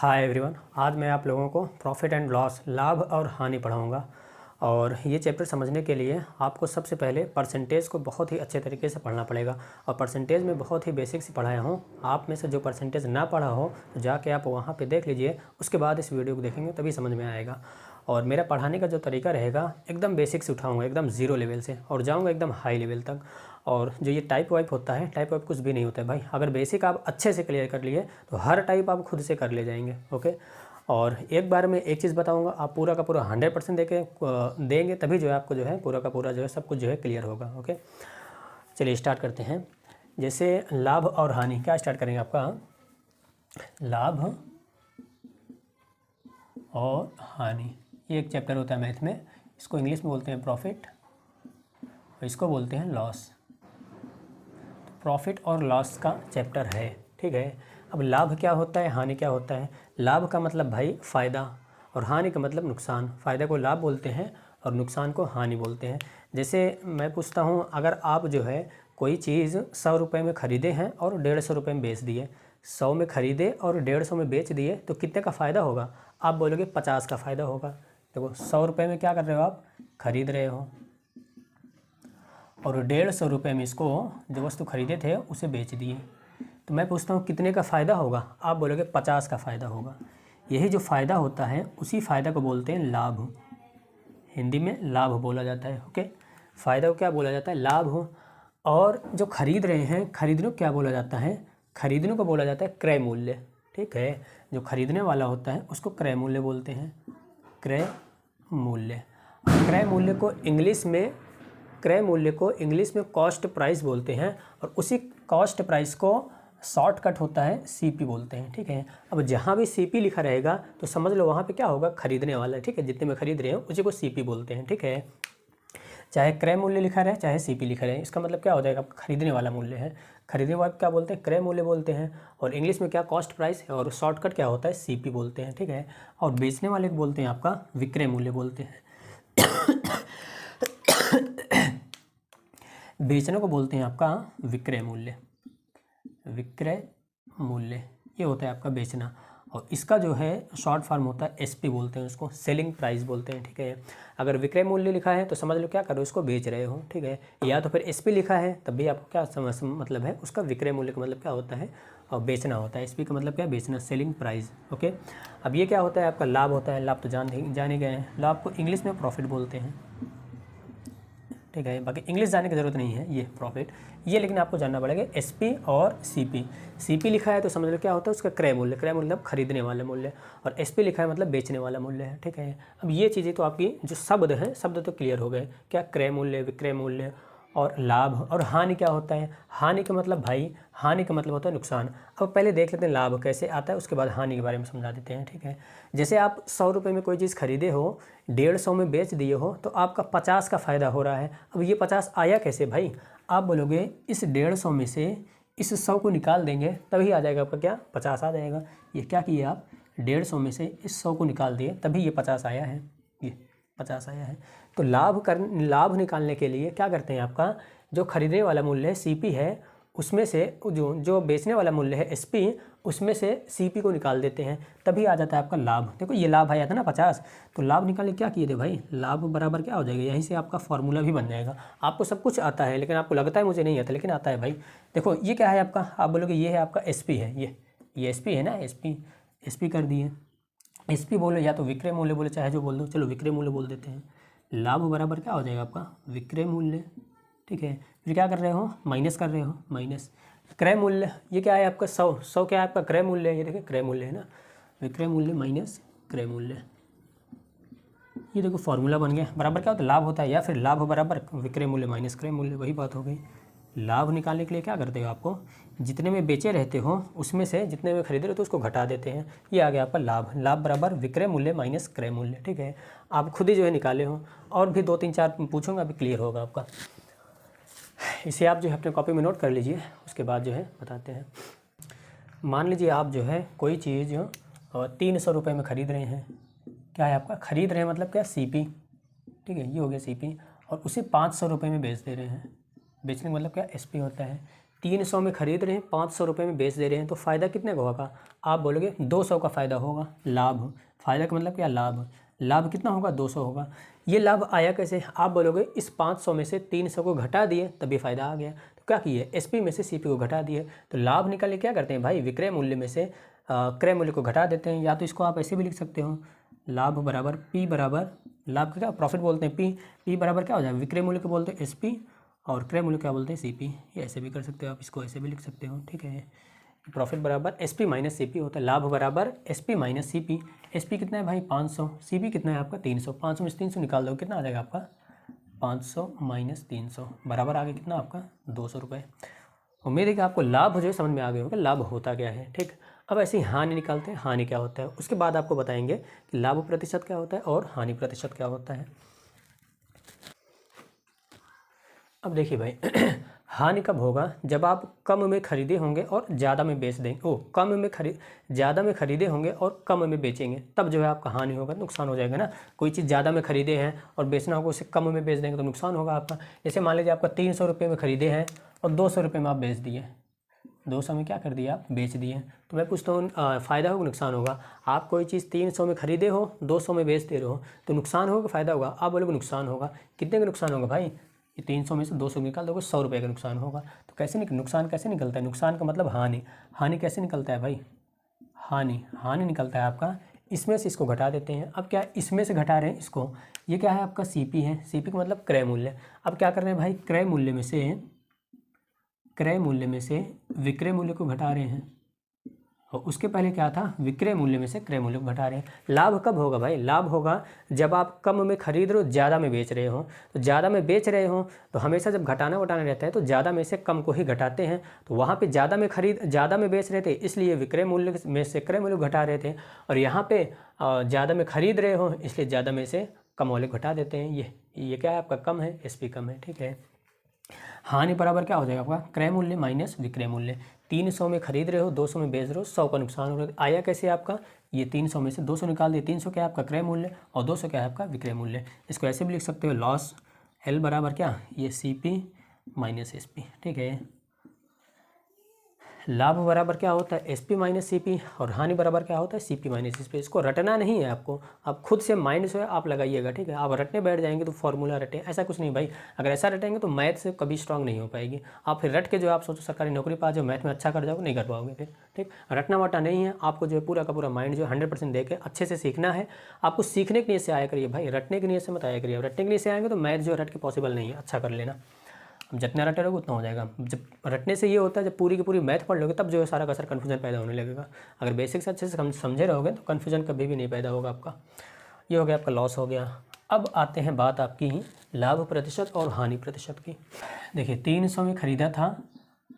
Hi everyone, आज मैं आप लोगों को प्रॉफिट एंड लॉस, लाभ और हानि पढ़ाऊंगा। और ये चैप्टर समझने के लिए आपको सबसे पहले परसेंटेज को बहुत ही अच्छे तरीके से पढ़ना पड़ेगा। और परसेंटेज में बहुत ही बेसिक से पढ़ाया हूँ। आप में से जो परसेंटेज ना पढ़ा हो तो जाके आप वहाँ पे देख लीजिए, उसके बाद इस वीडियो को देखेंगे तभी समझ में आएगा। और मेरा पढ़ाने का जो तरीका रहेगा, एकदम बेसिक से उठाऊँगा, एकदम ज़ीरो लेवल से, और जाऊँगा एकदम हाई लेवल तक। और जो ये टाइप वाइप होता है, टाइप वाइप कुछ भी नहीं होता है भाई। अगर बेसिक आप अच्छे से क्लियर कर लिए तो हर टाइप आप खुद से कर ले जाएंगे। ओके। और एक बार में एक चीज़ बताऊंगा, आप पूरा का पूरा 100% देंगे तभी जो है आपको जो है पूरा का पूरा जो है सब कुछ जो है क्लियर होगा। ओके, चलिए स्टार्ट करते हैं। जैसे लाभ और हानि, क्या स्टार्ट करेंगे आपका, लाभ और हानि। ये एक चैप्टर होता है मैथ में, इसको इंग्लिश में बोलते हैं प्रॉफिट और इसको बोलते हैं लॉस। प्रॉफिट और लॉस का चैप्टर है, ठीक है। अब लाभ क्या होता है, हानि क्या होता है। लाभ का मतलब भाई फ़ायदा, और हानि का मतलब नुकसान। फ़ायदा को लाभ बोलते हैं और नुकसान को हानि बोलते हैं। जैसे मैं पूछता हूँ, अगर आप जो है कोई चीज़ 100 रुपये में ख़रीदे हैं और 150 रुपये में बेच दिए, 100 में ख़रीदे और 150 में बेच दिए, तो कितने का फ़ायदा होगा। आप बोलोगे 50 का फ़ायदा होगा। देखो 100 रुपये में क्या कर रहे हो, आप ख़रीद रहे हो, और 150 रुपये में इसको जो वस्तु खरीदे थे उसे बेच दिए। तो मैं पूछता हूँ कितने का फ़ायदा होगा, आप बोलोगे 50 का फ़ायदा होगा। यही जो फ़ायदा होता है उसी फ़ायदा को बोलते हैं लाभ। हिंदी में लाभ बोला जाता है। ओके, फ़ायदा को क्या बोला जाता है, लाभ हो। और जो खरीद रहे हैं, खरीदने को क्या बोला जाता है, खरीदने को बोला जाता है क्रय मूल्य। ठीक है, जो खरीदने वाला होता है उसको क्रय मूल्य बोलते हैं, क्रय मूल्य। क्रय मूल्य को इंग्लिश में कॉस्ट प्राइस बोलते हैं, और उसी कॉस्ट प्राइस को शॉर्टकट होता है सीपी बोलते हैं। ठीक है, अब जहाँ भी सीपी लिखा रहेगा तो समझ लो वहाँ पे क्या होगा, खरीदने वाला है। ठीक है, जितने में खरीद रहे हो उसी को सीपी बोलते हैं। ठीक है, चाहे क्रय मूल्य लिखा रहे चाहे सीपी लिखा रहे, इसका मतलब क्या हो जाएगा, खरीदने वाला मूल्य है। खरीदने वाला क्या बोलते हैं, क्रय मूल्य बोलते हैं। और इंग्लिश में क्या, कॉस्ट प्राइस है, और शॉर्टकट क्या होता है, सीपी बोलते हैं। ठीक है, और बेचने वाले को बोलते हैं आपका विक्रय मूल्य बोलते हैं। बेचने को बोलते हैं आपका विक्रय मूल्य। विक्रय मूल्य ये होता है आपका बेचना, और इसका जो है शॉर्ट फॉर्म होता है एसपी बोलते हैं, उसको सेलिंग प्राइस बोलते हैं। ठीक है, अगर विक्रय मूल्य लिखा है तो समझ लो क्या करो, इसको बेच रहे हो। ठीक है, या तो फिर एसपी लिखा है तब भी आपको क्या मतलब है, उसका विक्रय मूल्य का मतलब क्या होता है, और बेचना होता है। एसपी का मतलब क्या, बेचना, सेलिंग प्राइस। ओके, अब ये क्या होता है आपका, लाभ होता है। लाभ तो जाने गए हैं, लाभ को इंग्लिश में प्रॉफिट बोलते हैं। ठीक है, बाकी इंग्लिश जानने की ज़रूरत नहीं है, ये प्रॉफिट ये, लेकिन आपको जानना पड़ेगा एसपी और सीपी। सीपी लिखा है तो समझ लो क्या होता है, उसका क्रय मूल्य, क्रय मतलब खरीदने वाला मूल्य, और एसपी लिखा है मतलब बेचने वाला मूल्य है। ठीक है, अब ये चीज़ें तो आपकी जो शब्द हैं, शब्द तो क्लियर हो गए, क्या क्रय मूल्य, विक्रय मूल्य और लाभ। और हानि क्या होता है, हानि का मतलब भाई, हानि का मतलब होता है नुकसान। अब पहले देख लेते हैं लाभ कैसे आता है, उसके बाद हानि के बारे में समझा देते हैं। ठीक है, जैसे आप 100 रुपये में कोई चीज़ खरीदे हो, 150 में बेच दिए हो, तो आपका 50 का फ़ायदा हो रहा है। अब ये 50 आया कैसे भाई, आप बोलोगे इस 150 में से इस 100 को निकाल देंगे तभी आ जाएगा आपका क्या, 50 आ जाएगा। ये क्या किए आप, 150 में से इस 100 को निकाल दिए तभी ये 50 आया है, ये 50 आया है। तो लाभ निकालने के लिए क्या करते हैं, आपका जो खरीदने वाला मूल्य है सीपी है, उसमें से जो बेचने वाला मूल्य है एसपी, उसमें से सीपी को निकाल देते हैं, तभी आ जाता है आपका लाभ। देखो ये लाभ आया था ना 50, तो लाभ निकालने क्या किए थे भाई, लाभ बराबर क्या हो जाएगा, यहीं से आपका फॉर्मूला भी बन जाएगा। आपको सब कुछ आता है, लेकिन आपको लगता है मुझे नहीं आता, लेकिन आता है भाई। देखो ये क्या है आपका, आप बोलोगे ये है आपका एसपी है, ये एसपी है ना, एसपी कर दिए। एसपी बोलो या तो विक्रय मूल्य बोले, चाहे जो बोल दो, चलो विक्रय मूल्य बोल देते हैं। लाभ बराबर क्या हो जाएगा आपका, विक्रय मूल्य। ठीक है, फिर क्या कर रहे हो, माइनस कर रहे हो, माइनस क्रय मूल्य। ये क्या है आपका 100 क्या है आपका क्रय मूल्य है, ये देखिए क्रय मूल्य है ना, विक्रय मूल्य माइनस क्रय मूल्य। ये देखो फॉर्मूला बन गया, बराबर क्या होता है, लाभ होता है, या फिर लाभ बराबर विक्रय मूल्य माइनस क्रय मूल्य, वही बात हो गई। लाभ निकालने के लिए क्या करते हो, आपको जितने में बेचे रहते हो उसमें से जितने में खरीदे रहते हो उसको घटा देते हैं, ये आ गया आपका लाभ। लाभ बराबर विक्रय मूल्य माइनस क्रय मूल्य। ठीक है, आप खुद ही जो है निकाले हो, और भी 2-3-4 पूछूंगा, अभी क्लियर होगा आपका। इसे आप जो है अपने कॉपी में नोट कर लीजिए, उसके बाद जो है बताते हैं। मान लीजिए आप जो है कोई चीज़ 300 रुपये में ख़रीद रहे हैं, क्या है आपका, ख़रीद रहे हैं मतलब क्या, सीपी। ठीक है, ये हो गया सीपी, और उसे 500 रुपये में बेच दे रहे हैं, बेचने का मतलब क्या, एसपी होता है। 300 में खरीद रहे हैं, 500 रुपये में बेच दे रहे हैं, तो फ़ायदा कितने का होगा? आप बोलोगे 200 का फ़ायदा होगा। लाभ, फ़ायदा का मतलब क्या? लाभ। लाभ कितना होगा? 200 होगा। ये लाभ आया कैसे? आप बोलोगे इस 500 में से 300 को घटा दिए तभी फ़ायदा आ गया। तो क्या किए? एसपी में से सीपी को घटा दिए। तो लाभ निकालने क्या करते हैं भाई? विक्रय मूल्य में से क्रय मूल्य को घटा देते हैं। या तो इसको आप ऐसे भी लिख सकते हो, लाभ बराबर पी बराबर, लाभ का क्या प्रॉफिट बोलते हैं पी बराबर क्या हो जाएगा? विक्रय मूल्य को बोलते हैं एसपी और क्रय मूल्य क्या बोलते हैं? सीपी। ये ऐसे भी कर सकते हो आप, इसको ऐसे भी लिख सकते हो, ठीक है। प्रॉफिट बराबर एसपी माइनस सीपी होता है। लाभ बराबर एसपी माइनस सीपी। एसपी कितना है भाई? 500। सीपी कितना है आपका? 300। 500 में से 300 निकाल दो, कितना आ जाएगा आपका? 500 माइनस 300 बराबर आ गया कितना आपका? 200 रुपये। उम्मीद है कि आपको लाभ जो है समझ में आ गया होगा लाभ होता क्या है, ठीक। अब ऐसे ही हानि निकालते हैं, हानि क्या होता है। उसके बाद आपको बताएंगे कि लाभ प्रतिशत क्या होता है और हानि प्रतिशत क्या होता है। अब देखिए भाई हानि कब होगा? जब आप कम में खरीदे होंगे और ज़्यादा में बेच देंगे। ज़्यादा में खरीदे होंगे और कम में बेचेंगे, तब जो है आपका हानि होगा, नुकसान हो जाएगा ना। कोई चीज़ ज़्यादा में खरीदे हैं और बेचना होगा, उसे कम में बेच देंगे तो नुकसान होगा आपका। जैसे मान लीजिए आपका 300 रुपये में खरीदे हैं और 200 रुपये में आप बेच दिए, 200 में क्या कर दिया? आप बेच दिए। तो मैं पूछता हूँ फ़ायदा होगा नुकसान होगा? आप कोई चीज़ 300 में खरीदे हो, 200 में बेच दे रहे हो, तो नुकसान होगा फ़ायदा होगा? आप बोलोगे नुकसान होगा। कितने का नुकसान होगा भाई? ये 300 में से 200 निकाल दोगे, 100 रुपये का नुकसान होगा। तो नुकसान कैसे निकलता है? नुकसान का मतलब हानि। हानि कैसे निकलता है भाई? हानि निकलता है आपका, इसमें से इसको घटा देते हैं। अब क्या इसमें से घटा रहे हैं इसको, ये क्या है आपका? सीपी है। सीपी का मतलब क्रय मूल्य। अब क्या कर रहे हैं भाई? क्रय मूल्य में से विक्रय मूल्य को घटा रहे हैं, और उसके पहले क्या था? विक्रय मूल्य में से क्रय मूल्य को घटा रहे हैं। लाभ कब होगा भाई? लाभ होगा जब आप कम में खरीद रहे हो, ज़्यादा में बेच रहे हो। तो ज़्यादा में बेच रहे हो तो हमेशा जब घटाना वटाना रहता है तो ज़्यादा में से कम को ही घटाते हैं। तो वहाँ पे ज़्यादा में बेच रहे थे, इसलिए विक्रय मूल्य में से क्रय मूल्य घटा रहे थे। और यहाँ पे ज़्यादा में खरीद रहे हो, इसलिए ज़्यादा में से कम मूल्य घटा देते हैं। ये क्या है आपका? कम है, एसपी कम है, ठीक है। हानि बराबर क्या हो जाएगा आपका? क्रय मूल्य माइनस विक्रय मूल्य। 300 में खरीद रहे हो, 200 में बेच रहे हो, 100 का नुकसान हो रहा है। आया कैसे आपका? ये 300 में से 200 निकाल दिए। 300 क्या है आपका? क्रय मूल्य, और 200 क्या है आपका? विक्रय मूल्य। इसको ऐसे भी लिख सकते हो, लॉस एल बराबर क्या? ये सीपी माइनस एसपी, ठीक है। लाभ बराबर क्या होता है? एसपी माइनस सीपी, और हानि बराबर क्या होता है? CP minus SP. इसको रटना नहीं है आपको, आप खुद से माइंड से आप लगाइएगा, ठीक है। आप रटने बैठ जाएंगे तो फॉर्मूला रटे, ऐसा कुछ नहीं भाई। अगर ऐसा रटेंगे तो मैथ से कभी स्ट्रांग नहीं हो पाएगी। आप फिर रट के जो आप सोचो सरकारी नौकरी पा जाओ, मैथ में अच्छा कर जाओगे, नहीं कर पाओगे फिर, ठीक। रटना वटा नहीं है आपको, जो है पूरा का पूरा माइंड जो 100% दे के अच्छे से सीखना है। आपको सीखने के लिए से आया करिए भाई, रटने के लिए से मत आया करिए। रटने के लिए से आएंगे तो मैथ जो रट के पॉसिबल नहीं है, अच्छा कर लेना। जितना रटे रहोगे उतना हो जाएगा। जब रटने से ये होता है, जब पूरी की पूरी मैथ पढ़ लोगे तब जो है सारा का सारा कन्फ्यूजन पैदा होने लगेगा। अगर बेसिक से अच्छे से समझे रहोगे तो कन्फ्यूजन कभी भी नहीं पैदा होगा आपका। ये हो गया आपका लॉस हो गया। अब आते हैं बात आपकी लाभ प्रतिशत और हानि प्रतिशत की। देखिए 300 में ख़रीदा था,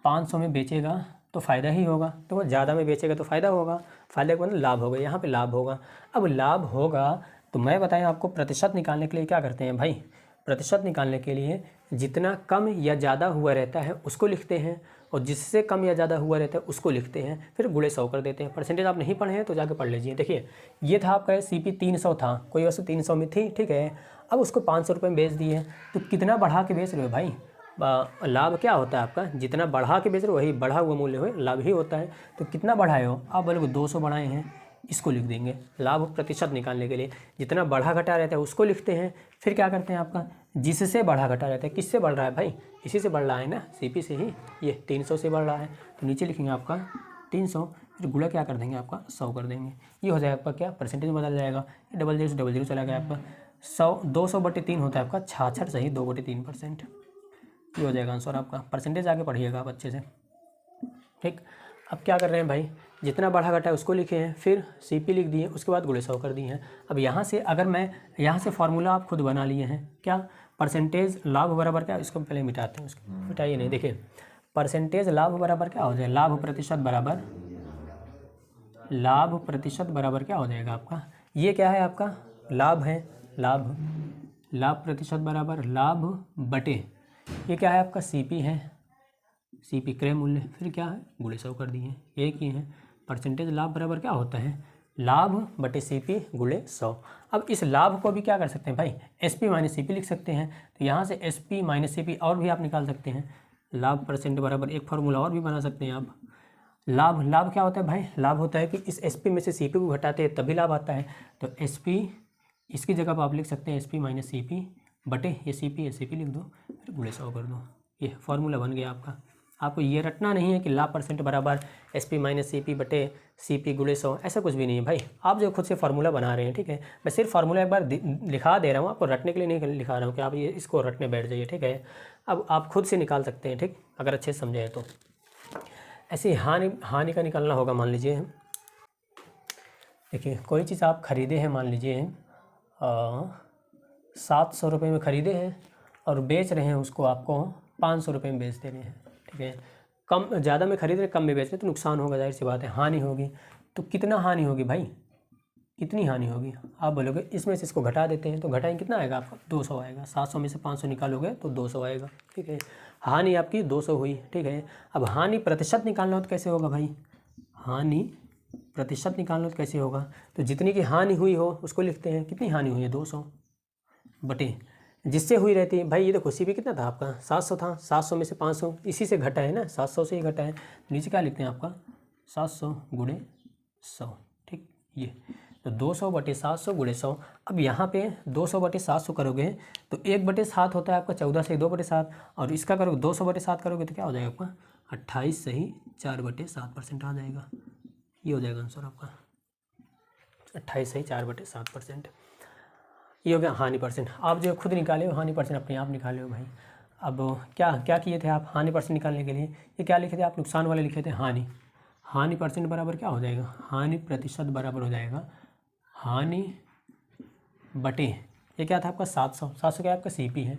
500 में बेचेगा तो फ़ायदा ही होगा, तो वो ज़्यादा में बेचेगा तो फ़ायदा होगा। फ़ायदे का मतलब लाभ होगा, यहाँ पे लाभ होगा। अब लाभ होगा तो मैं बताएं आपको, प्रतिशत निकालने के लिए क्या करते हैं भाई? प्रतिशत निकालने के लिए जितना कम या ज़्यादा हुआ रहता है उसको लिखते हैं, और जिससे कम या ज़्यादा हुआ रहता है उसको लिखते हैं, फिर गुणे 100 कर देते हैं। परसेंटेज आप नहीं पढ़े हैं तो जाके पढ़ लीजिए। देखिए ये था आपका सीपी 300 था, कोई वस्तु 300 में थी, ठीक है। अब उसको 500 रुपये में बेच दिए, तो कितना बढ़ा के बेच रहे हो भाई? लाभ क्या होता है आपका? जितना बढ़ा के बेच रहे हो वही बढ़ा हुआ मूल्य हो, लाभ ही होता है। तो कितना बढ़ाए हो आप? बोलोगे 200 बढ़ाए हैं, इसको लिख देंगे। लाभ प्रतिशत निकालने के लिए जितना बढ़ा घटा रहता है उसको लिखते हैं। फिर क्या करते हैं आपका? जिससे बढ़ा घटा रहता है, किससे बढ़ रहा है भाई? इसी से बढ़ रहा है ना, सीपी से ही। ये 300 से बढ़ रहा है तो नीचे लिखेंगे आपका 300, फिर गुणा क्या कर देंगे आपका? 100 कर देंगे। ये हो जाएगा आपका क्या? परसेंटेज बदल जाएगा। डबल जीरो से डबल जीरो चला गया आपका। 200/3 होता है आपका 66 सही 2/3%। ये हो जाएगा आंसर आपका। परसेंटेज आगे पढ़िएगा आप अच्छे से, ठीक। अब क्या कर रहे हैं भाई? जितना बढ़ा घटा है उसको लिखे हैं, फिर सीपी लिख दिए, उसके बाद गुणे 100 कर दिए हैं। अब यहाँ से अगर मैं यहाँ से फार्मूला आप खुद बना लिए हैं, क्या? परसेंटेज लाभ बराबर क्या? इसको पहले मिटाते हैं, उसको मिटाइए नहीं। देखिए परसेंटेज लाभ बराबर क्या हो जाएगा? लाभ प्रतिशत बराबर क्या हो जाएगा आपका? ये क्या है आपका? लाभ है, लाभ प्रतिशत बराबर लाभ बटे, ये क्या है आपका? सीपी है, सीपी क्रय मूल्य, फिर क्या है? गुणे 100 कर दिए, एक ही है। परसेंटेज लाभ बराबर क्या होता है? लाभ बटे सीपी गुणे 100। अब इस लाभ को भी क्या कर सकते हैं भाई? एसपी माइनस सीपी लिख सकते हैं। तो यहाँ से एसपी माइनस सीपी और भी आप निकाल सकते हैं। लाभ परसेंट बराबर एक फार्मूला और भी बना सकते हैं आप। लाभ क्या होता है भाई? लाभ होता है कि इस एसपी में से सीपी को घटाते हैं तभी लाभ आता है। तो एसपी इसकी जगह पर आप लिख सकते हैं एसपी माइनस सीपी बटे ये सीपी लिख दो, फिर गुणे 100 कर दो। ये फार्मूला बन गया आपका। आपको ये रटना नहीं है कि लाभ परसेंट बराबर एसपी माइनस सीपी बटे सीपी गुणे 100, ऐसा कुछ भी नहीं है भाई। आप जो खुद से फार्मूला बना रहे हैं, ठीक है, मैं सिर्फ फार्मूला एक बार लिखा दे रहा हूँ, आपको रटने के लिए नहीं लिखा रहा हूँ कि आप ये इसको रटने बैठ जाइए, ठीक है। अब आप खुद से निकाल सकते हैं, ठीक, अगर अच्छे से समझे तो। ऐसे हानि का निकालना होगा। मान लीजिए देखिए कोई चीज़ आप खरीदे हैं, मान लीजिए 700 रुपये में ख़रीदे हैं और बेच रहे हैं उसको आपको 500 रुपये में बेच दे रहे हैं, ठीक है। कम ज़्यादा में खरीद रहे, कम में बेच रहे, तो नुकसान होगा, जाहिर सी बात है, हानि होगी। तो कितना हानि होगी भाई? कितनी हानि होगी? आप बोलोगे इसमें से इसको घटा देते हैं, तो घटाएं कितना आएगा आपका? 200 आएगा। 700 में से 500 निकालोगे तो 200 आएगा, ठीक है। हानि आपकी 200 हुई, ठीक है। अब हानि प्रतिशत निकालना हो तो कैसे होगा भाई? हानि प्रतिशत निकालना तो कैसे होगा? तो जितनी की हानि हुई हो उसको लिखते हैं, कितनी हानि हुई है? 200 बटे जिससे हुई रहती है। भाई ये देखो सीपी कितना था आपका? 700 था। 700 में से 500 इसी से घटा है ना, 700 से ही घटा है। नीचे क्या लिखते हैं आपका? 700 गुणे 100, ठीक। ये तो 200 बटे 700 गुणे 100। अब यहाँ पे 200 बटे 700 करोगे तो 1/7 होता है आपका, 14 से 2/7, और इसका करोगे 200 बटे 7 करोगे तो क्या हो जाएगा आपका? 28 सही 4/7% आ जाएगा। ये हो जाएगा आंसर आपका, 28 सही 4/7%। ये हो गया हानि परसेंट। आप जो खुद निकाले हो हानि परसेंट, अपने आप निकाले हो भाई। अब क्या किए थे आप हानि परसेंट निकालने के लिए? ये क्या लिखे थे आप? नुकसान वाले लिखे थे हानि परसेंट बराबर क्या हो जाएगा? हानि प्रतिशत बराबर हो जाएगा हानि बटे, ये क्या था आपका? 700 क्या आपका सीपी है,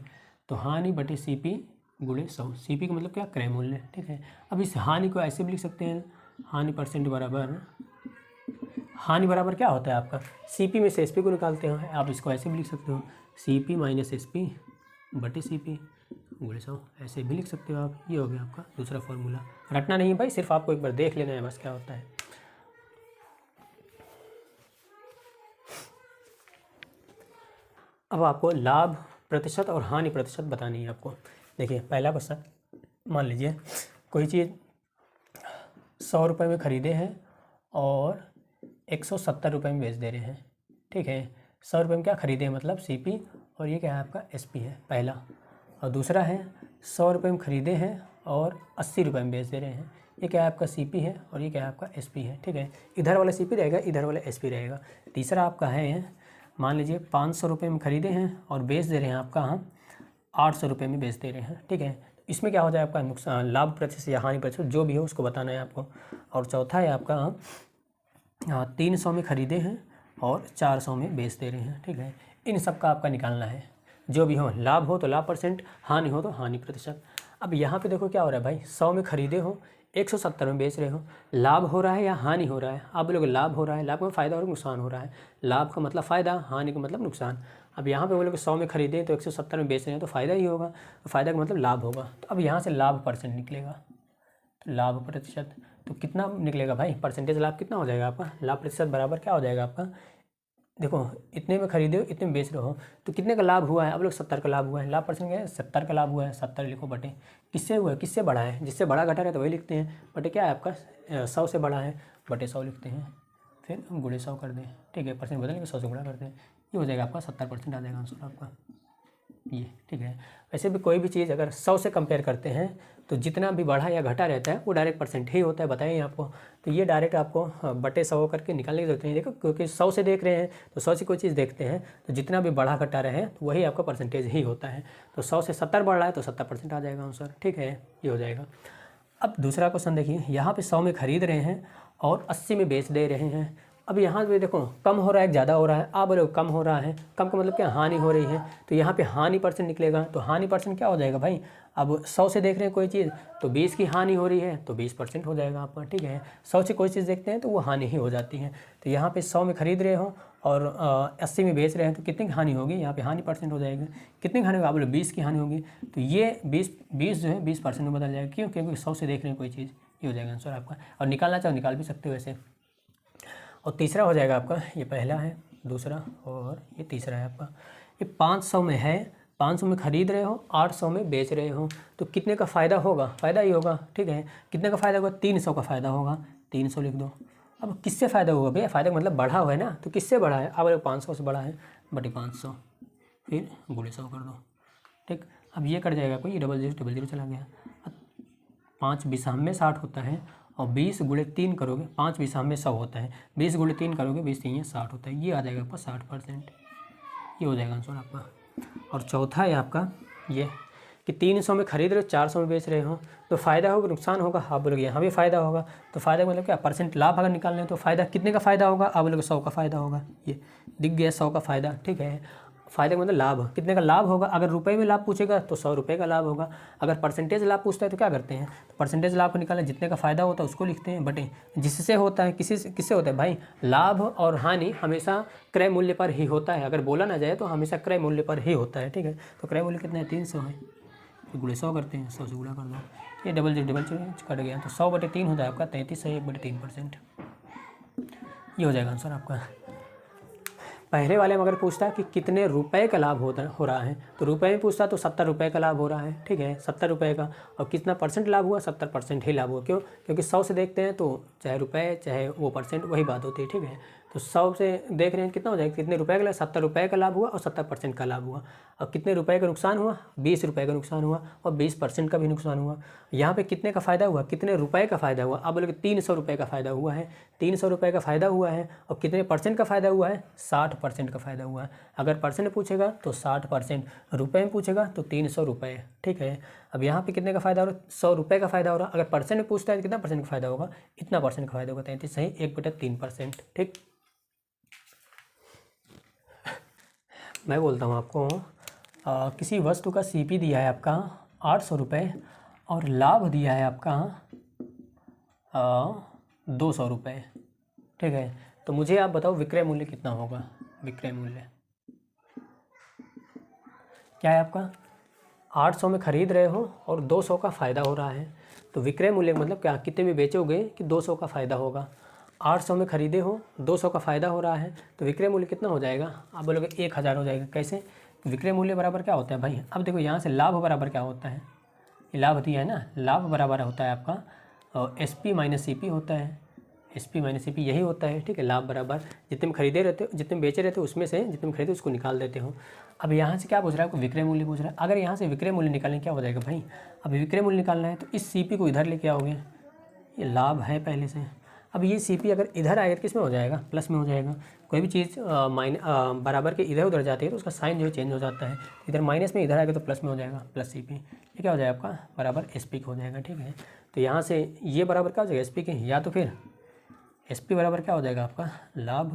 तो हानि बटे सीपी गुणे 100। सीपी का मतलब क्या? क्रय मूल्य, ठीक है। अब इस हानि को ऐसे भी लिख सकते हैं, हानि परसेंट बराबर, हानि बराबर क्या होता है आपका? सीपी में से एसपी को निकालते हैं, आप इसको ऐसे भी लिख सकते हो, सीपी माइनस एसपी बटे सीपी गुणे 100, ऐसे भी लिख सकते हो आप। ये हो गया आपका दूसरा फॉर्मूला। रटना नहीं है भाई, सिर्फ आपको एक बार देख लेना है बस क्या होता है। अब आपको लाभ प्रतिशत और हानि प्रतिशत बतानी है आपको। देखिए पहला क्वेश्चन, मान लीजिए कोई चीज़ 100 रुपये में ख़रीदे हैं और 170 रुपये में बेच दे रहे हैं, ठीक है। 100 रुपये में क्या ख़रीदे हैं मतलब सीपी, और ये क्या है आपका? एसपी है पहला। और दूसरा है 100 रुपये में ख़रीदे हैं और 80 रुपये में बेच दे रहे हैं, ये क्या है आपका? सीपी है, और ये क्या है आपका? एसपी है, ठीक है। इधर वाला सीपी रहेगा, इधर वाला एसपी रहेगा। तीसरा आपका है, मान लीजिए 500 रुपये में ख़रीदे हैं और बेच दे रहे हैं आपका हम 800 रुपये में बेच दे रहे हैं, ठीक है। इसमें क्या हो जाए आपका? नुकसान, लाभ प्रतिशत या हानि प्रतिशत जो भी हो उसको बताना है आपको। और चौथा है आपका 300 में ख़रीदे हैं और 400 में बेच दे रहे हैं, ठीक है। इन सब का आपका निकालना है, जो भी हो, लाभ हो तो लाभ परसेंट, हानि हो तो हानि प्रतिशत। अब यहाँ पे देखो क्या हो रहा है भाई, 100 में ख़रीदे हो 170 में बेच रहे हो, लाभ हो रहा है या हानि हो रहा है? आप बोलोगे लाभ हो रहा है, लाभ का फ़ायदा और नुकसान हो रहा है। लाभ का मतलब फ़ायदा, हानि का मतलब नुकसान। अब यहाँ पे बोलोगे 100 में खरीदे तो 170 में बेच रहे हैं तो फ़ायदा ही होगा, तो फ़ायदा का मतलब लाभ होगा। तो अब यहाँ से लाभ परसेंट निकलेगा, तो लाभ प्रतिशत तो कितना निकलेगा भाई? परसेंटेज लाभ कितना हो जाएगा आपका? लाभ प्रतिशत बराबर क्या हो जाएगा आपका? देखो इतने में खरीदे हो इतने में बेच रहे हो, तो कितने का लाभ हुआ है? अब लोग 70 का लाभ हुआ है। लाभ परसेंट क्या है? 70 का लाभ हुआ है। 70 लिखो बटे किससे हुआ है? किससे बड़ा है? जिससे बड़ा घटा रहे तो वही लिखते हैं, बटे क्या है आपका? 100 से बड़ा है, बटे 100 लिखते हैं, फिर हम गुणे 100 कर दें, ठीक है। परसेंट बदल के 100 से गुणा कर दें, ये हो जाएगा आपका 70% आ जाएगा आंसर आपका ये, ठीक है। वैसे भी कोई भी चीज़ अगर 100 से कंपेयर करते हैं तो जितना भी बढ़ा या घटा रहता है वो डायरेक्ट परसेंट ही होता है, बताएं आपको। तो ये डायरेक्ट आपको बटे 100 करके निकालने की जरूरत नहीं। देखो क्योंकि 100 से देख रहे हैं तो 100 से कोई चीज़ देखते हैं तो जितना भी बढ़ा घटा रहे हैं तो वही आपका परसेंटेज ही होता है। तो 100 से 70 बढ़ रहा है तो 70% आ जाएगा आंसर, ठीक है, ये हो जाएगा। अब दूसरा क्वेश्चन देखिए, यहाँ पे 100 में खरीद रहे हैं और 80 में बेच दे रहे हैं। अब यहाँ पे देखो कम हो रहा है ज़्यादा हो रहा है? आप बोलो कम हो रहा है, कम का मतलब क्या? हानि हो रही है, तो यहाँ पे हानि परसेंट निकलेगा। तो हानि परसेंट क्या हो जाएगा भाई? अब 100 से देख रहे हैं कोई चीज़ तो 20 की हानि हो रही है तो 20% हो जाएगा आपका, ठीक है। 100 से कोई चीज़ देखते हैं तो वो हानि ही हो जाती है। तो यहाँ पे 100 में खरीद रहे हो और 80 में बेच रहे हैं तो कितनी की हानि होगी? यहाँ पे हानि परसेंट हो जाएगी। कितनी की हानि होगी? आप बोलो 20 की हानि होगी, तो ये 20 जो है 20% में बदल जाएगा। क्यों? क्योंकि 100 से देख रहे हैं कोई चीज़, ये हो जाएगा आंसर आपका। और निकालना चाहो निकाल भी सकते हो वैसे। और तीसरा हो जाएगा आपका, ये पहला है, दूसरा और ये तीसरा है आपका। ये 500 में है, 500 में ख़रीद रहे हो, 800 में बेच रहे हो, तो कितने का फ़ायदा होगा? फ़ायदा ही होगा, ठीक है। कितने का फ़ायदा होगा? 300 का फ़ायदा होगा, 300 लिख दो। अब किससे फ़ायदा होगा भैया? फ़ायदा मतलब बढ़ा हुआ है ना, तो किससे बढ़ा है? अब 500 से बढ़ा है, बटे 500, फिर गुणे 100 कर दो, ठीक। अब ये कट जाएगा, कोई 00 चला गया। 5 बिसाह में 60 होता है, और 20 गुणे 3 करोगे, 5 बिसाह में 100 होता है, 20 गुणे 3 करोगे, 20 3 60 होता है। ये आ जाएगा आपका 60%, ये हो जाएगा आंसर आपका। और चौथा है आपका ये कि 300 में खरीद रहे हो, 400 में बेच रहे हो, तो फ़ायदा होगा नुकसान होगा? आप बोलोगे यहाँ भी फ़ायदा होगा। तो फ़ायदा मतलब क्या? परसेंट लाभ अगर निकालना है तो फ़ायदा कितने का फ़ायदा होगा? आप बोलोगे 100 का फ़ायदा होगा, ये दिख गया 100 का फ़ायदा, ठीक है। फ़ायदा मतलब लाभ, कितने का लाभ होगा? अगर रुपए में लाभ पूछेगा तो 100 रुपये का लाभ होगा। अगर परसेंटेज लाभ पूछता है तो क्या करते हैं? तो परसेंटेज लाभ को निकालना, जितने का फ़ायदा होता है उसको लिखते हैं, बटे जिससे होता है, किससे होता है भाई? लाभ और हानि हमेशा क्रय मूल्य पर ही होता है। अगर बोला ना जाए तो हमेशा क्रय मूल्य पर ही होता है, ठीक है। तो क्रय मूल्य कितना है? 300 है, तो गुणे 100 करते हैं, 100 से गुणा कर दो, ये डबल कट गया, तो 100 बटे 3 हो जाए आपका 33 है, 1/3%। ये हो जाएगा आंसर आपका। पहले वाले में अगर पूछता है कि कितने रुपए का लाभ हो रहा है, तो रुपए में पूछता तो 70 रुपये का लाभ हो रहा है, ठीक है, 70 रुपये का। और कितना परसेंट लाभ हुआ? 70% ही लाभ हुआ। क्यों? क्योंकि 100 से देखते हैं तो चाहे रुपए चाहे वो परसेंट वही बात होती है, ठीक है। तो 100 से देख रहे हैं कितना हो जाएगा? कितने रुपए का? 70 रुपये का लाभ हुआ और 70% का लाभ हुआ। और कितने रुपए का नुकसान हुआ? 20 रुपये का नुकसान हुआ, और 20% का भी नुकसान हुआ। यहाँ पे कितने का फ़ायदा हुआ? कितने रुपए का फ़ायदा हुआ? आप बोलोगे 300 रुपये का फ़ायदा हुआ है, 300 रुपये का फ़ायदा हुआ है। और कितने परसेंट का फ़ायदा हुआ है? 60% का फ़ायदा हुआ है। अगर परसेंट पूछेगा तो 60%, रुपए में पूछेगा तो 300 रुपये, ठीक है। अब यहाँ पे कितने का फ़ायदा हो रहा है? 100 रुपये का फ़ायदा हो रहा है। अगर परसेंट में पूछता है तो कितना परसेंट का फ़ायदा होगा? इतना परसेंट का फ़ायदा होगा, 33 सही, 1/3%, ठीक। मैं बोलता हूँ आपको, किसी वस्तु का CP दिया है आपका 800 रुपये और लाभ दिया है आपका 200 रुपये, ठीक है। तो मुझे आप बताओ विक्रय मूल्य कितना होगा? विक्रय मूल्य क्या है आपका? 800 में ख़रीद रहे हो और 200 का फ़ायदा हो रहा है, तो विक्रय मूल्य मतलब क्या? कितने में बेचोगे कि 200 का फ़ायदा होगा। 800 में ख़रीदे हो, 200 का फ़ायदा हो रहा है, तो विक्रय मूल्य कितना हो जाएगा? आप बोलोगे 1000 हो जाएगा। कैसे? विक्रय मूल्य बराबर क्या होता है भाई? अब देखो यहाँ से लाभ बराबर क्या होता है? ये लाभ दिया है ना, लाभ बराबर होता है आपका SP माइनस CP होता है, SP माइनस CP यही होता है, ठीक है। लाभ बराबर जितने में खरीदे रहते हो, जितने में बेचे रहते हो, उसमें से जितने में खरीदे उसको निकाल देते हो। अब यहाँ से क्या पूछ रहा है? आपको विक्रय मूल्य पूछ रहा है। अगर यहाँ से विक्रय मूल्य निकालने क्या हो जाएगा भाई? अब विक्रय मूल्य निकालना है तो इस CP को इधर लेके आओगे, ये लाभ है पहले से। अब ये CP अगर इधर आएगा तो किस में हो जाएगा? प्लस में हो जाएगा। कोई भी चीज़ बराबर के इधर उधर जाती है तो उसका साइन जो है चेंज हो जाता है। इधर माइनस में, इधर आएगा तो प्लस में हो जाएगा, प्लस CP। ये क्या हो जाएगा आपका? बराबर SP हो जाएगा, ठीक है। तो यहाँ से ये बराबर क्या हो जाएगा? SP के, या तो फिर SP बराबर क्या हो जाएगा आपका? लाभ